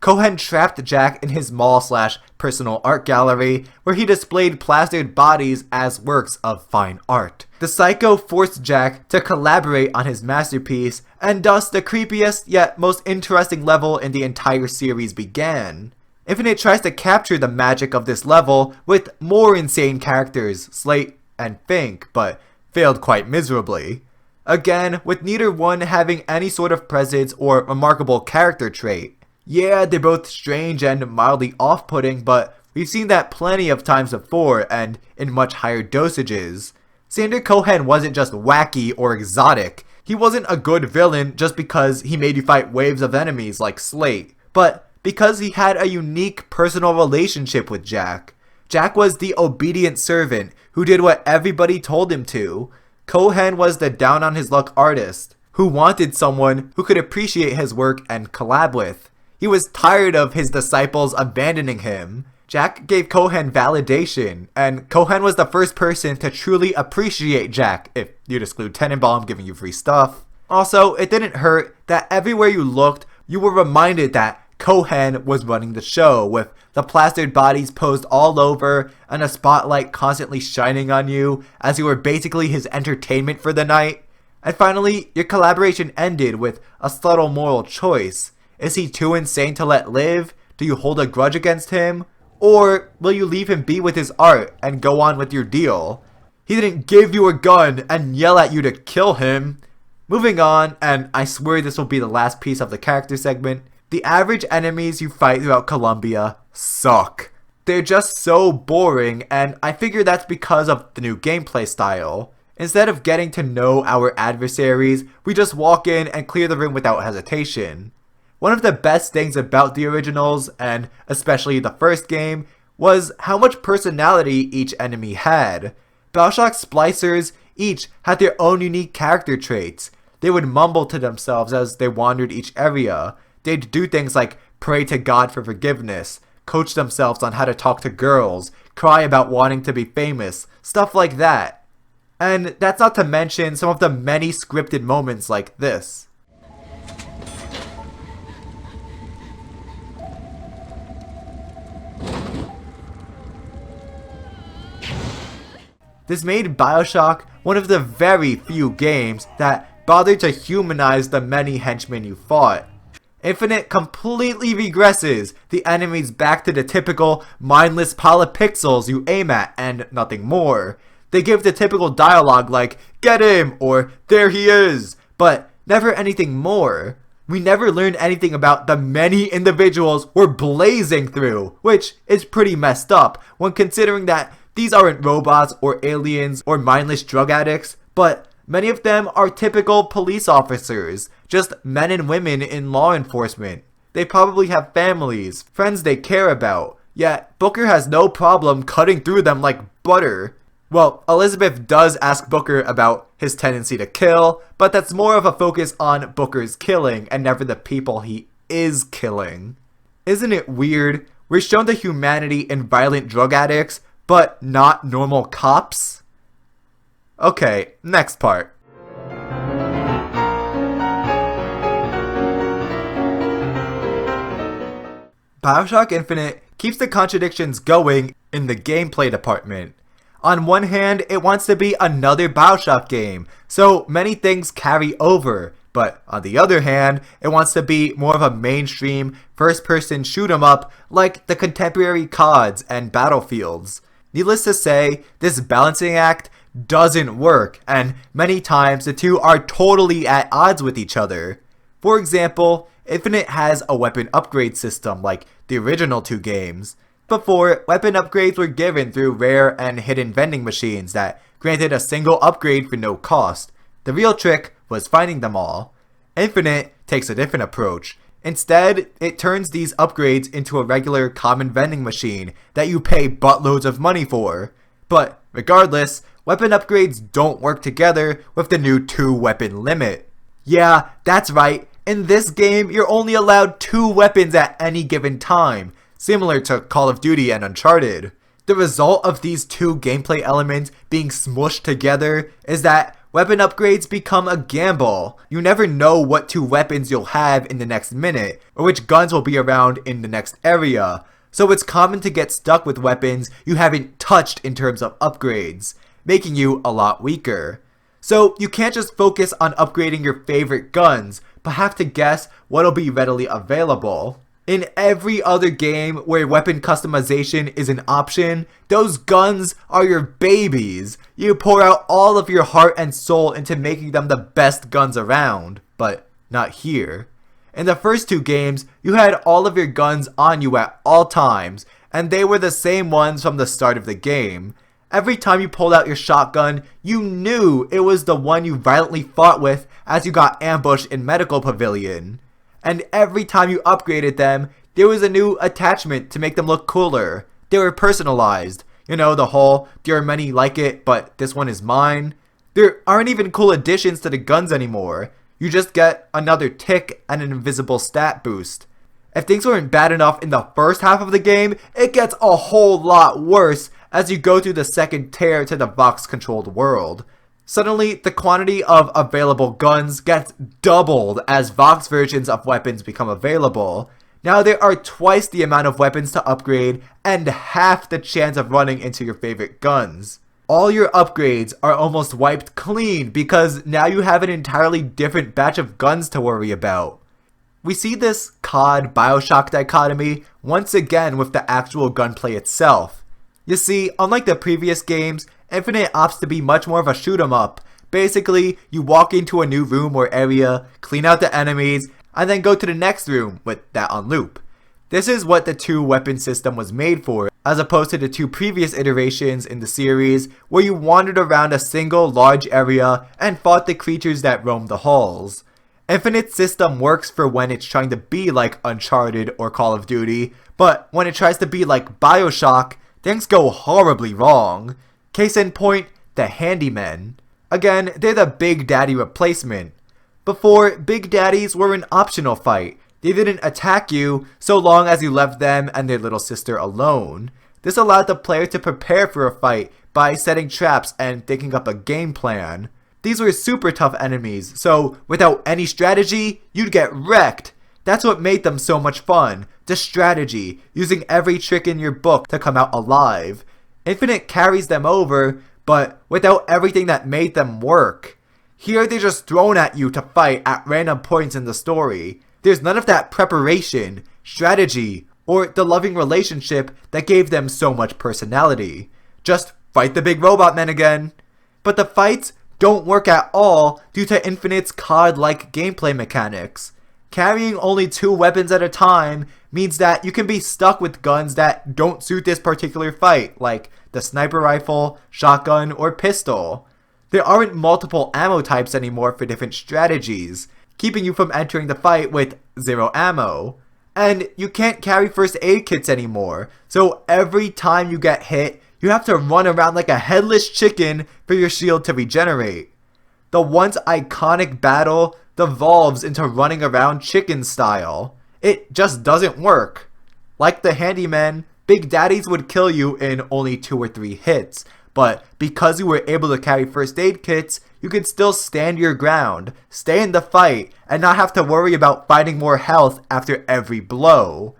[SPEAKER 1] Cohen trapped Jack in his mall/personal art gallery, where he displayed plastered bodies as works of fine art. The Psycho forced Jack to collaborate on his masterpiece, and thus the creepiest yet most interesting level in the entire series began. Infinite tries to capture the magic of this level with more insane characters, Slate and Fink, but failed quite miserably. Again, with neither one having any sort of presence or remarkable character trait. Yeah, they're both strange and mildly off-putting, but we've seen that plenty of times before and in much higher dosages. Sander Cohen wasn't just wacky or exotic. He wasn't a good villain just because he made you fight waves of enemies like Slate, but because he had a unique personal relationship with Jack. Jack was the obedient servant who did what everybody told him to. Cohen was the down-on-his-luck artist who wanted someone who could appreciate his work and collab with. He was tired of his disciples abandoning him. Jack gave Cohen validation, and Cohen was the first person to truly appreciate Jack, if you'd exclude Tenenbaum giving you free stuff. Also, it didn't hurt that everywhere you looked, you were reminded that Cohen was running the show, with the plastered bodies posed all over and a spotlight constantly shining on you as you were basically his entertainment for the night. And finally, your collaboration ended with a subtle moral choice. Is he too insane to let live? Do you hold a grudge against him? Or will you leave him be with his art and go on with your deal? He didn't give you a gun and yell at you to kill him. Moving on, and I swear this will be the last piece of the character segment, The average enemies you fight throughout Colombia suck. They're just so boring, and I figure that's because of the new gameplay style. Instead of getting to know our adversaries, we just walk in and clear the room without hesitation. One of the best things about the originals, and especially the first game, was how much personality each enemy had. BioShock splicers each had their own unique character traits. They would mumble to themselves as they wandered each area. They'd do things like pray to God for forgiveness, coach themselves on how to talk to girls, cry about wanting to be famous, stuff like that. And that's not to mention some of the many scripted moments like this. This made BioShock one of the very few games that bothered to humanize the many henchmen you fought. Infinite completely regresses the enemies back to the typical mindless pile of pixels you aim at and nothing more. They give the typical dialogue like, "Get him!" or "There he is!" but never anything more. We never learned anything about the many individuals we're blazing through, which is pretty messed up when considering that these aren't robots or aliens or mindless drug addicts, but many of them are typical police officers, just men and women in law enforcement. They probably have families, friends they care about, yet Booker has no problem cutting through them like butter. Well, Elizabeth does ask Booker about his tendency to kill, but that's more of a focus on Booker's killing and never the people he is killing. Isn't it weird? We're shown the humanity in violent drug addicts, but not normal cops? Okay, next part. BioShock Infinite keeps the contradictions going in the gameplay department. On one hand, it wants to be another BioShock game, so many things carry over, but on the other hand, it wants to be more of a mainstream, first-person shoot-'em-up like the contemporary CODs and Battlefields. Needless to say, this balancing act doesn't work, and many times the two are totally at odds with each other. For example, Infinite has a weapon upgrade system like the original two games. Before, weapon upgrades were given through rare and hidden vending machines that granted a single upgrade for no cost. The real trick was finding them all. Infinite takes a different approach. Instead, it turns these upgrades into a regular common vending machine that you pay buttloads of money for. But regardless, weapon upgrades don't work together with the new 2-weapon limit. Yeah, that's right, in this game you're only allowed 2 weapons at any given time, similar to Call of Duty and Uncharted. The result of these two gameplay elements being smushed together is that weapon upgrades become a gamble. You never know what 2 weapons you'll have in the next minute, or which guns will be around in the next area, so it's common to get stuck with weapons you haven't touched in terms of upgrades, making you a lot weaker. So you can't just focus on upgrading your favorite guns, but have to guess what'll be readily available. In every other game where weapon customization is an option, those guns are your babies. You pour out all of your heart and soul into making them the best guns around, but not here. In the first 2 games, you had all of your guns on you at all times, and they were the same ones from the start of the game. Every time you pulled out your shotgun, you knew it was the one you violently fought with as you got ambushed in Medical Pavilion. And every time you upgraded them, there was a new attachment to make them look cooler. They were personalized. You know, the whole, there are many like it, but this one is mine. There aren't even cool additions to the guns anymore. You just get another tick and an invisible stat boost. If things weren't bad enough in the first half of the game, it gets a whole lot worse as you go through the second tear to the Vox-controlled world. Suddenly, the quantity of available guns gets doubled as Vox versions of weapons become available. Now there are twice the amount of weapons to upgrade and half the chance of running into your favorite guns. All your upgrades are almost wiped clean because now you have an entirely different batch of guns to worry about. We see this COD BioShock dichotomy once again with the actual gunplay itself. You see, unlike the previous games, Infinite opts to be much more of a shoot 'em up. Basically, you walk into a new room or area, clean out the enemies, and then go to the next room with that on loop. This is what the 2-weapon system was made for, as opposed to the 2 previous iterations in the series where you wandered around a single large area and fought the creatures that roamed the halls. Infinite's system works for when it's trying to be like Uncharted or Call of Duty, but when it tries to be like BioShock, things go horribly wrong. Case in point, the Handymen. Again, they're the Big Daddy replacement. Before, Big Daddies were an optional fight. They didn't attack you so long as you left them and their little sister alone. This allowed the player to prepare for a fight by setting traps and thinking up a game plan. These were super tough enemies, so without any strategy, you'd get wrecked. That's what made them so much fun, the strategy, using every trick in your book to come out alive. Infinite carries them over, but without everything that made them work. Here they're just thrown at you to fight at random points in the story. There's none of that preparation, strategy, or the loving relationship that gave them so much personality. Just fight the big robot men again. But the fights don't work at all due to Infinite's COD-like gameplay mechanics. Carrying only 2 weapons at a time means that you can be stuck with guns that don't suit this particular fight, like the sniper rifle, shotgun, or pistol. There aren't multiple ammo types anymore for different strategies, keeping you from entering the fight with 0 ammo. And you can't carry first aid kits anymore, so every time you get hit, you have to run around like a headless chicken for your shield to regenerate. The once iconic battle devolves into running around chicken style. It just doesn't work. Like the Handymen, Big Daddies would kill you in only 2 or 3 hits, but because you were able to carry first aid kits, you could still stand your ground, stay in the fight, and not have to worry about finding more health after every blow.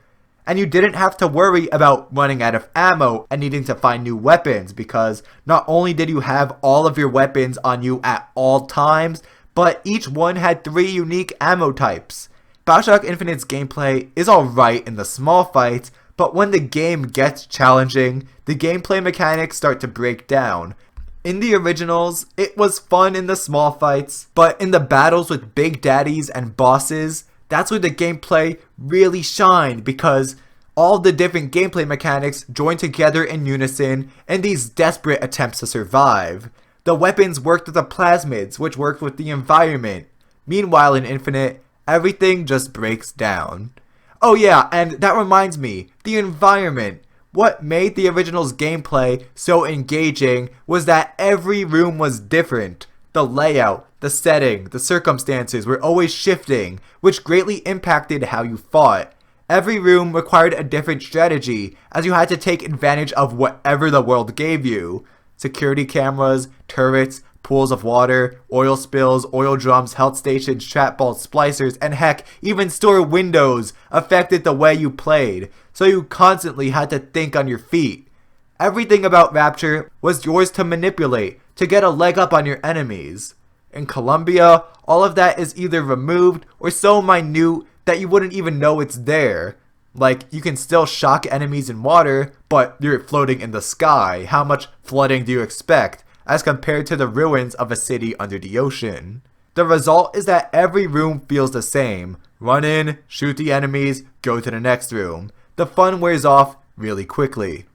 [SPEAKER 1] And you didn't have to worry about running out of ammo and needing to find new weapons, because not only did you have all of your weapons on you at all times, but each one had 3 unique ammo types. BioShock Infinite's gameplay is alright in the small fights, but when the game gets challenging, the gameplay mechanics start to break down. In the originals, it was fun in the small fights, but in the battles with Big Daddies and bosses, that's where the gameplay really shined, because all the different gameplay mechanics joined together in unison in these desperate attempts to survive. The weapons worked with the plasmids, which worked with the environment. Meanwhile in Infinite, everything just breaks down. Oh yeah, and that reminds me, the environment. What made the original's gameplay so engaging was that every room was different. The layout, the setting, the circumstances were always shifting, which greatly impacted how you fought. Every room required a different strategy, as you had to take advantage of whatever the world gave you. Security cameras, turrets, pools of water, oil spills, oil drums, health stations, trap balls, splicers, and heck, even store windows affected the way you played, so you constantly had to think on your feet. Everything about Raptor was yours to manipulate, to get a leg up on your enemies. In Colombia, all of that is either removed or so minute that you wouldn't even know it's there. Like, you can still shock enemies in water, but you're floating in the sky. How much flooding do you expect, as compared to the ruins of a city under the ocean? The result is that every room feels the same. Run in, shoot the enemies, go to the next room. The fun wears off really quickly.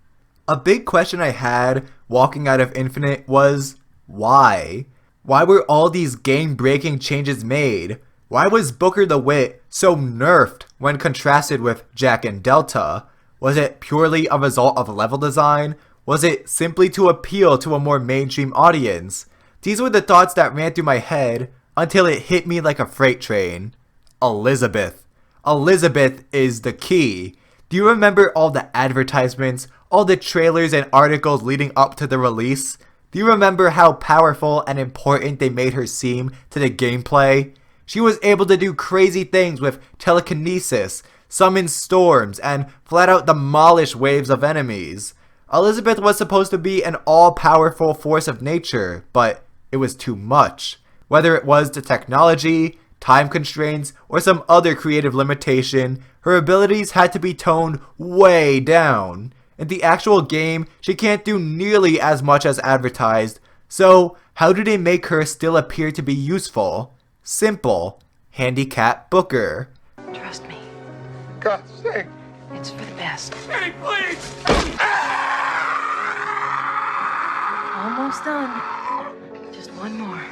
[SPEAKER 1] A big question I had walking out of Infinite was, why? Why were all these game-breaking changes made? Why was Booker the Wit so nerfed when contrasted with Jack and Delta? Was it purely a result of level design? Was it simply to appeal to a more mainstream audience? These were the thoughts that ran through my head until it hit me like a freight train. Elizabeth. Elizabeth is the key. Do you remember all the advertisements, all the trailers and articles leading up to the release? Do you remember how powerful and important they made her seem to the gameplay? She was able to do crazy things with telekinesis, summon storms, and flat out demolish waves of enemies. Elizabeth was supposed to be an all-powerful force of nature, but it was too much. Whether it was the technology, time constraints, or some other creative limitation, her abilities had to be toned way down. In the actual game, she can't do nearly as much as advertised, so how do they make her still appear to be useful? Simple. handicapped Booker.
[SPEAKER 4] Trust me.
[SPEAKER 2] God's sake.
[SPEAKER 4] It's for the best.
[SPEAKER 2] Hey, please!
[SPEAKER 4] Almost done. Just one more.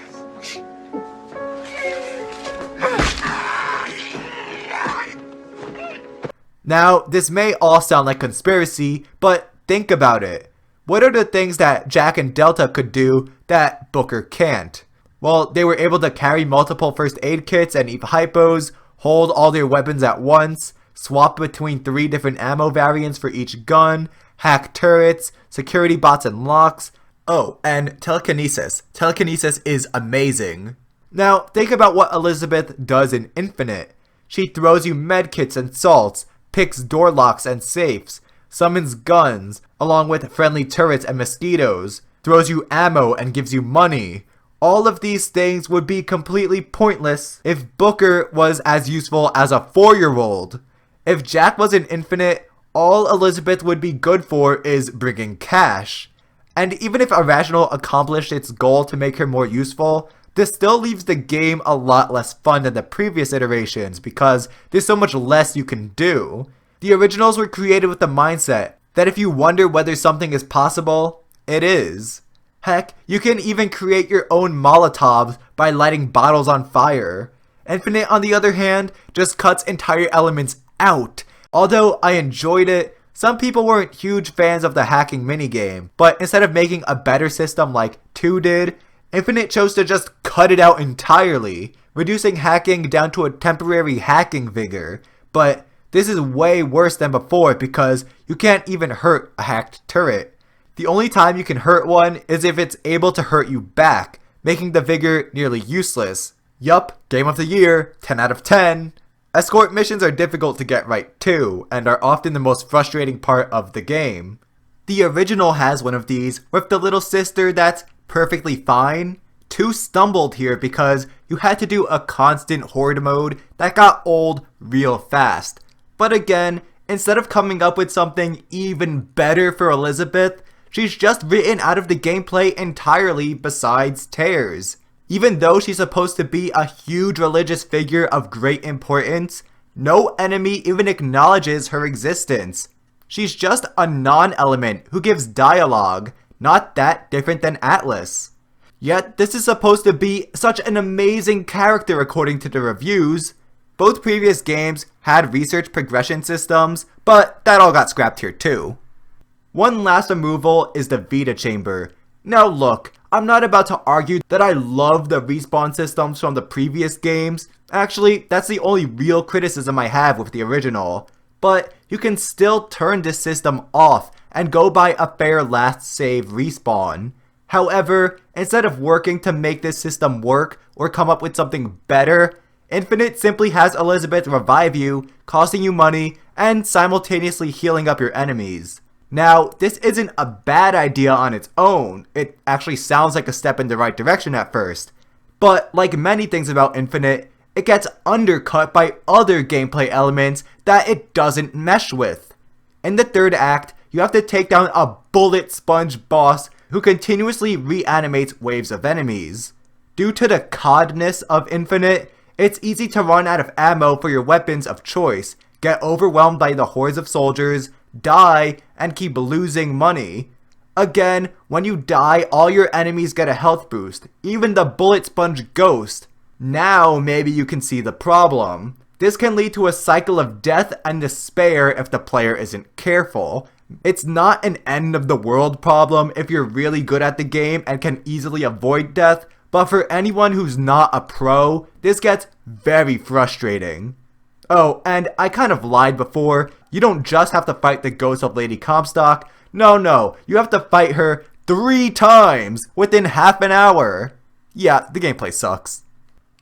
[SPEAKER 1] Now, this may all sound like conspiracy, but think about it. What are the things that Jack and Delta could do that Booker can't? Well, they were able to carry multiple first aid kits and eat hypos, hold all their weapons at once, swap between 3 different ammo variants for each gun, hack turrets, security bots and locks. Oh, and telekinesis. Telekinesis is amazing. Now, think about what Elizabeth does in Infinite. She throws you medkits and salts, picks door locks and safes, summons guns, along with friendly turrets and mosquitoes, throws you ammo and gives you money. All of these things would be completely pointless if Booker was as useful as a 4-year-old. If Jack was in Infinite, all Elizabeth would be good for is bringing cash. And even if Irrational accomplished its goal to make her more useful, this still leaves the game a lot less fun than the previous iterations because there's so much less you can do. The originals were created with the mindset that if you wonder whether something is possible, it is. Heck, you can even create your own Molotovs by lighting bottles on fire. Infinite, on the other hand, just cuts entire elements out. Although I enjoyed it, some people weren't huge fans of the hacking minigame, but instead of making a better system like 2 did, Infinite chose to just cut it out entirely, reducing hacking down to a temporary hacking vigor. But this is way worse than before because you can't even hurt a hacked turret. The only time you can hurt one is if it's able to hurt you back, making the vigor nearly useless. Yup, game of the year, 10 out of 10. Escort missions are difficult to get right too, and are often the most frustrating part of the game. The original has one of these, with the little sister that's perfectly fine. 2 stumbled here because you had to do a constant horde mode that got old real fast. But again, instead of coming up with something even better for Elizabeth, she's just written out of the gameplay entirely besides tears. Even though she's supposed to be a huge religious figure of great importance, no enemy even acknowledges her existence. She's just a non-element who gives dialogue, not that different than Atlas. Yet this is supposed to be such an amazing character according to the reviews. Both previous games had research progression systems, but that all got scrapped here too. One last removal is the Vita Chamber. Now look, I'm not about to argue that I love the respawn systems from the previous games. Actually, that's the only real criticism I have with the original. But you can still turn this system off and go by a fair last save respawn. However, instead of working to make this system work or come up with something better, Infinite simply has Elizabeth revive you, costing you money, and simultaneously healing up your enemies. Now, this isn't a bad idea on its own. It actually sounds like a step in the right direction at first. But like many things about Infinite, it gets undercut by other gameplay elements that it doesn't mesh with. In the 3rd act, you have to take down a bullet sponge boss who continuously reanimates waves of enemies. Due to the COD-ness of Infinite, it's easy to run out of ammo for your weapons of choice, get overwhelmed by the hordes of soldiers, die, and keep losing money. Again, when you die, all your enemies get a health boost, even the bullet sponge ghost. Now maybe you can see the problem. This can lead to a cycle of death and despair if the player isn't careful. It's not an end of the world problem if you're really good at the game and can easily avoid death, but for anyone who's not a pro, this gets very frustrating. Oh, and I kind of lied before. You don't just have to fight the ghost of Lady Comstock. No, you have to fight her 3 times within half an hour. Yeah, the gameplay sucks.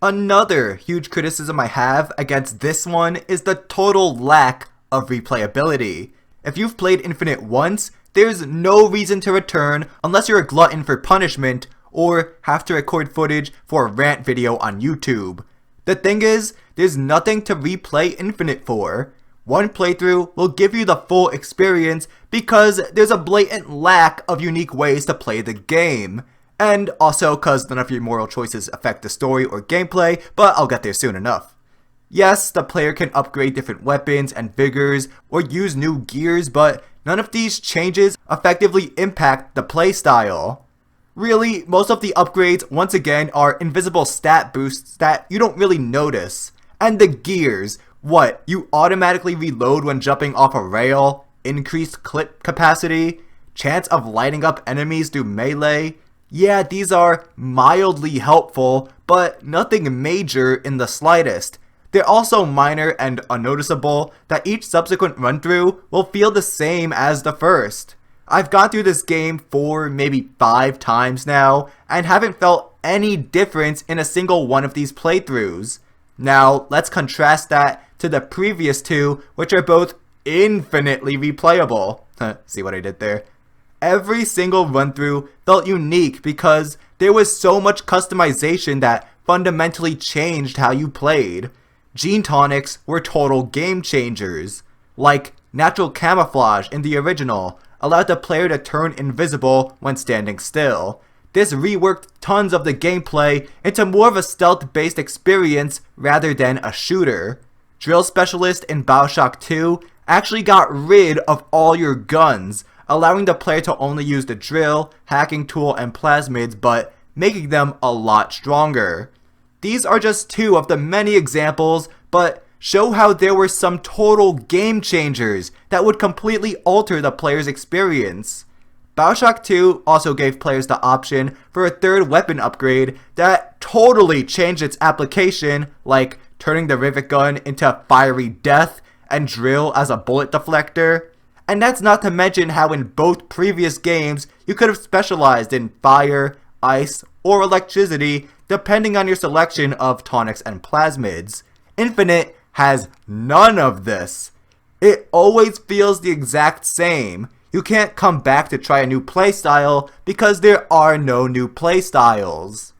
[SPEAKER 1] Another huge criticism I have against this one is the total lack of replayability. If you've played Infinite once, there's no reason to return unless you're a glutton for punishment or have to record footage for a rant video on YouTube. The thing is, there's nothing to replay Infinite for. One playthrough will give you the full experience because there's a blatant lack of unique ways to play the game. And also cause none of your moral choices affect the story or gameplay, but I'll get there soon enough. Yes, the player can upgrade different weapons and vigors or use new gears, but none of these changes effectively impact the playstyle. Really, most of the upgrades, once again, are invisible stat boosts that you don't really notice. And the gears, what, you automatically reload when jumping off a rail, increased clip capacity, chance of lighting up enemies through melee. Yeah, these are mildly helpful, but nothing major in the slightest. They're also minor and unnoticeable that each subsequent run-through will feel the same as the first. I've gone through this game 4, maybe 5 times now, and haven't felt any difference in a single one of these playthroughs. Now, let's contrast that to the previous 2, which are both infinitely replayable. See what I did there? Every single run-through felt unique because there was so much customization that fundamentally changed how you played. Gene tonics were total game changers. Like natural camouflage in the original allowed the player to turn invisible when standing still. This reworked tons of the gameplay into more of a stealth-based experience rather than a shooter. Drill Specialist in BioShock 2 actually got rid of all your guns, allowing the player to only use the drill, hacking tool, and plasmids, but making them a lot stronger. These are just 2 of the many examples, but show how there were some total game changers that would completely alter the player's experience. BioShock 2 also gave players the option for a 3rd weapon upgrade that totally changed its application, like turning the rivet gun into fiery death and drill as a bullet deflector. And that's not to mention how in both previous games you could have specialized in fire, ice, or electricity depending on your selection of tonics and plasmids. Infinite has none of this. It always feels the exact same. You can't come back to try a new playstyle because there are no new playstyles.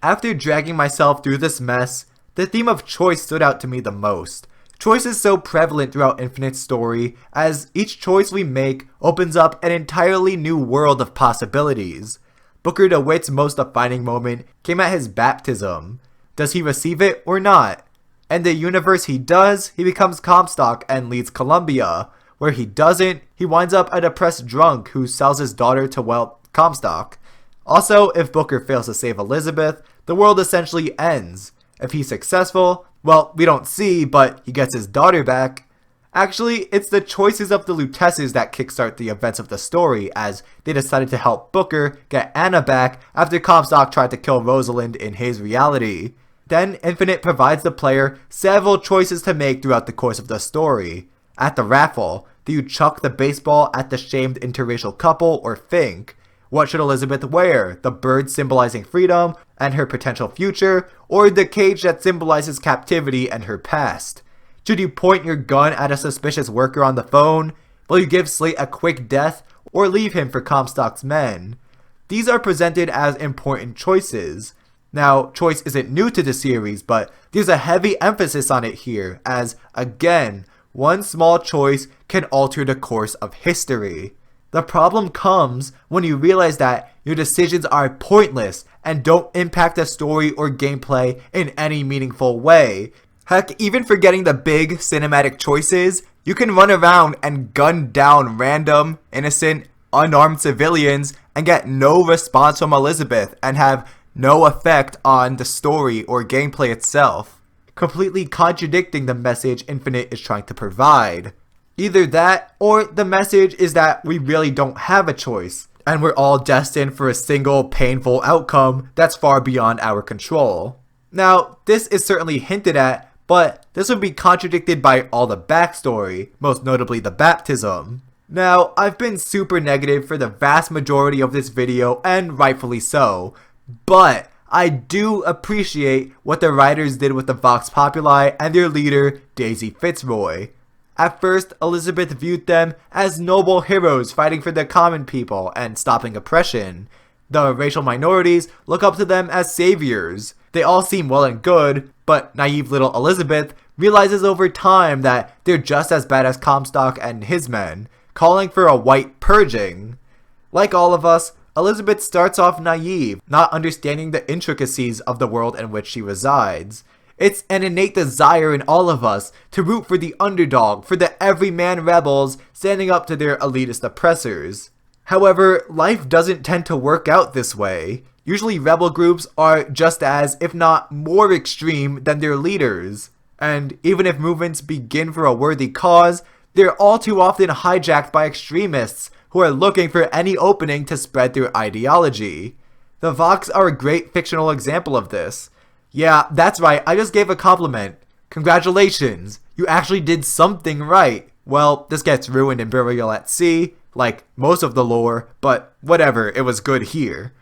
[SPEAKER 1] After dragging myself through this mess, the theme of choice stood out to me the most. Choice is so prevalent throughout Infinite's story, as each choice we make opens up an entirely new world of possibilities. Booker DeWitt's most defining moment came at his baptism. Does he receive it or not? In the universe he does, he becomes Comstock and leads Columbia. Where he doesn't, he winds up a depressed drunk who sells his daughter to, well, Comstock. Also, if Booker fails to save Elizabeth, the world essentially ends. If he's successful, well, we don't see, but he gets his daughter back. Actually, it's the choices of the Lutesses that kickstart the events of the story, as they decided to help Booker get Anna back after Comstock tried to kill Rosalind in his reality. Then Infinite provides the player several choices to make throughout the course of the story. At the raffle, do you chuck the baseball at the shamed interracial couple or think? What should Elizabeth wear? The bird symbolizing freedom and her potential future, or the cage that symbolizes captivity and her past? Should you point your gun at a suspicious worker on the phone? Will you give Slate a quick death, or leave him for Comstock's men? These are presented as important choices. Now, choice isn't new to the series, but there's a heavy emphasis on it here, as, again, one small choice can alter the course of history. The problem comes when you realize that your decisions are pointless and don't impact the story or gameplay in any meaningful way. Heck, even forgetting the big cinematic choices, you can run around and gun down random, innocent, unarmed civilians and get no response from Elizabeth and have no effect on the story or gameplay itself, completely contradicting the message Infinite is trying to provide. Either that, or the message is that we really don't have a choice, and we're all destined for a single painful outcome that's far beyond our control. Now, this is certainly hinted at, but this would be contradicted by all the backstory, most notably the baptism. Now, I've been super negative for the vast majority of this video, and rightfully so, but I do appreciate what the writers did with the Vox Populi and their leader, Daisy Fitzroy. At first, Elizabeth viewed them as noble heroes fighting for the common people and stopping oppression. The racial minorities look up to them as saviors. They all seem well and good, but naive little Elizabeth realizes over time that they're just as bad as Comstock and his men, calling for a white purging. Like all of us, Elizabeth starts off naive, not understanding the intricacies of the world in which she resides. It's an innate desire in all of us to root for the underdog, for the everyman rebels standing up to their elitist oppressors. However, life doesn't tend to work out this way. Usually rebel groups are just as, if not more extreme than their leaders. And even if movements begin for a worthy cause, they're all too often hijacked by extremists who are looking for any opening to spread their ideology. The Vox are a great fictional example of this. Yeah, that's right, I just gave a compliment. Congratulations, you actually did something right. Well, this gets ruined in Burial at Sea, like most of the lore, but whatever, it was good here.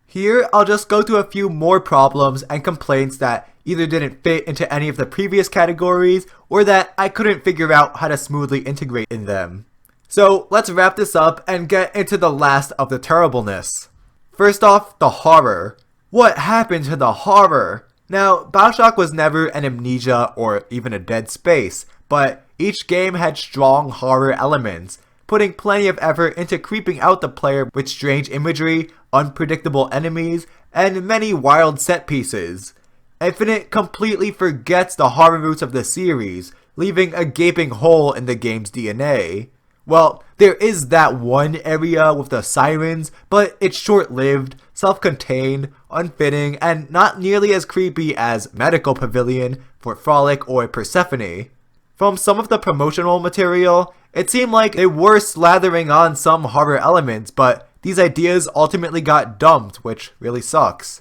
[SPEAKER 1] Here, I'll just go through a few more problems and complaints that either didn't fit into any of the previous categories, or that I couldn't figure out how to smoothly integrate in them. So let's wrap this up and get into the last of the terribleness. First off, the horror. What happened to the horror? Now, BioShock was never an Amnesia or even a Dead Space, but each game had strong horror elements, putting plenty of effort into creeping out the player with strange imagery, unpredictable enemies, and many wild set pieces. Infinite completely forgets the horror roots of the series, leaving a gaping hole in the game's DNA. Well, there is that one area with the sirens, but it's short-lived, self-contained, unfitting, and not nearly as creepy as Medical Pavilion for Frolic or Persephone. From some of the promotional material, it seemed like they were slathering on some horror elements, but these ideas ultimately got dumped, which really sucks.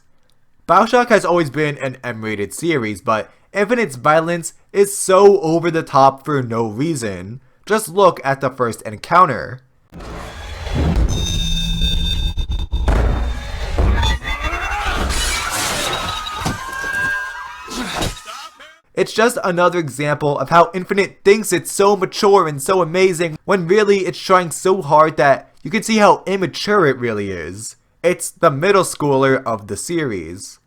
[SPEAKER 1] BioShock has always been an M-rated series, but Infinite's violence is so over the top for no reason. Just look at the first encounter. It's just another example of how Infinite thinks it's so mature and so amazing when really it's trying so hard that you can see how immature it really is. It's the middle schooler of the series.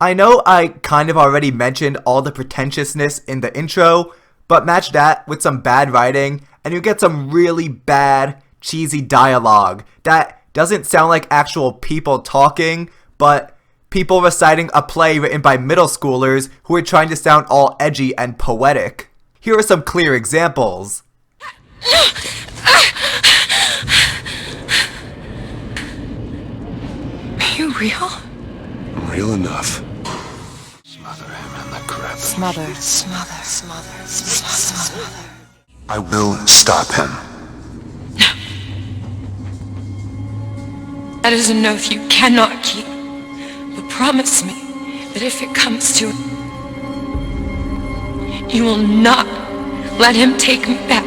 [SPEAKER 1] I know I kind of already mentioned all the pretentiousness in the intro, but match that with some bad writing and you get some really bad, cheesy dialogue that doesn't sound like actual people talking, but people reciting a play written by middle schoolers who are trying to sound all edgy and poetic. Here are some clear examples.
[SPEAKER 4] Are you real?
[SPEAKER 5] Real enough. Smother him in the crap.
[SPEAKER 8] Smother.
[SPEAKER 5] I will stop him.
[SPEAKER 4] That is an oath you cannot keep. But promise me that if it comes to it, you will not let him take me back.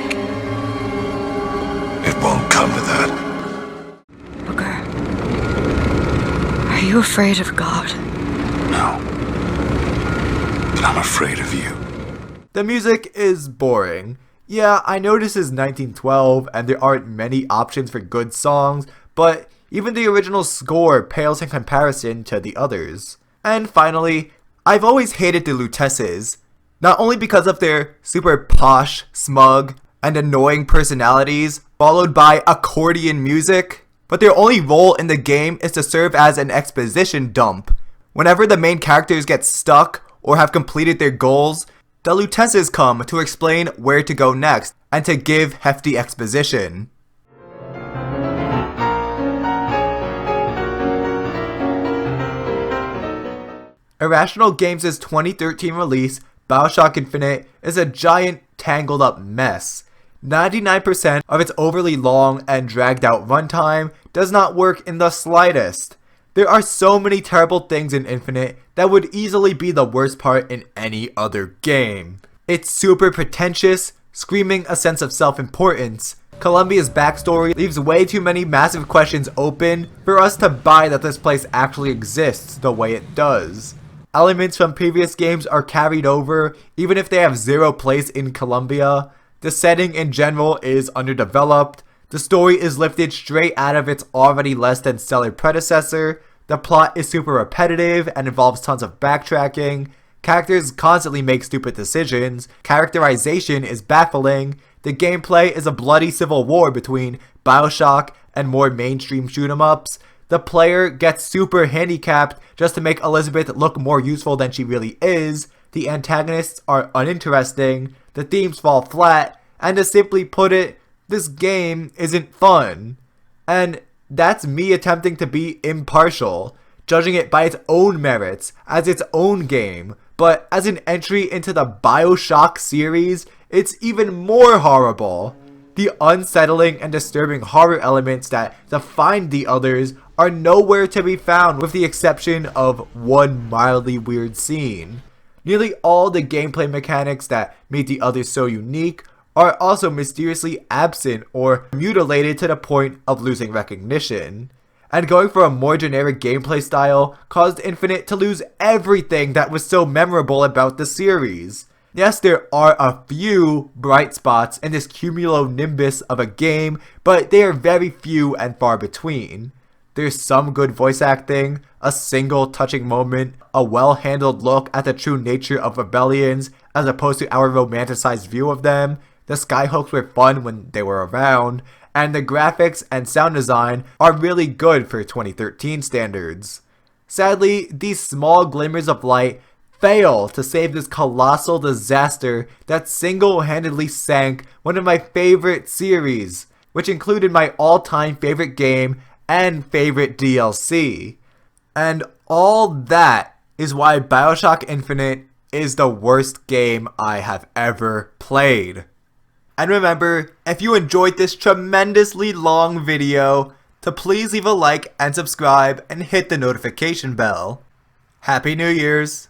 [SPEAKER 5] It won't come to that.
[SPEAKER 4] Booker, are you afraid of God?
[SPEAKER 5] No. But I'm afraid of you.
[SPEAKER 1] The music is boring. Yeah, I know this is 1912 and there aren't many options for good songs, but even the original score pales in comparison to the others. And finally, I've always hated the Lutesses, not only because of their super posh, smug, and annoying personalities, followed by accordion music, but their only role in the game is to serve as an exposition dump. Whenever the main characters get stuck or have completed their goals, the Lutesses come to explain where to go next and to give hefty exposition. Irrational Games' 2013 release, BioShock Infinite, is a giant, tangled up mess. 99% of its overly long and dragged out runtime does not work in the slightest. There are so many terrible things in Infinite that would easily be the worst part in any other game. It's super pretentious, screaming a sense of self-importance. Columbia's backstory leaves way too many massive questions open for us to buy that this place actually exists the way it does. Elements from previous games are carried over, even if they have zero place in Columbia. The setting in general is underdeveloped. The story is lifted straight out of its already less than stellar predecessor. The plot is super repetitive and involves tons of backtracking. Characters constantly make stupid decisions, characterization is baffling, the gameplay is a bloody civil war between BioShock and more mainstream shoot-'em-ups, the player gets super handicapped just to make Elizabeth look more useful than she really is, the antagonists are uninteresting, the themes fall flat, and to simply put it, this game isn't fun. And that's me attempting to be impartial, judging it by its own merits, as its own game, but as an entry into the BioShock series, it's even more horrible. The unsettling and disturbing horror elements that define the others are nowhere to be found with the exception of one mildly weird scene. Nearly all the gameplay mechanics that made the others so unique are also mysteriously absent or mutilated to the point of losing recognition. And going for a more generic gameplay style caused Infinite to lose everything that was so memorable about the series. Yes, there are a few bright spots in this cumulonimbus of a game, but they are very few and far between. There's some good voice acting, a single touching moment, a well-handled look at the true nature of rebellions as opposed to our romanticized view of them, the skyhooks were fun when they were around, and the graphics and sound design are really good for 2013 standards. Sadly, these small glimmers of light fail to save this colossal disaster that single-handedly sank one of my favorite series, which included my all-time favorite game and favorite DLC. And all that is why BioShock Infinite is the worst game I have ever played. And remember, if you enjoyed this tremendously long video, to please leave a like and subscribe and hit the notification bell. Happy New Year's!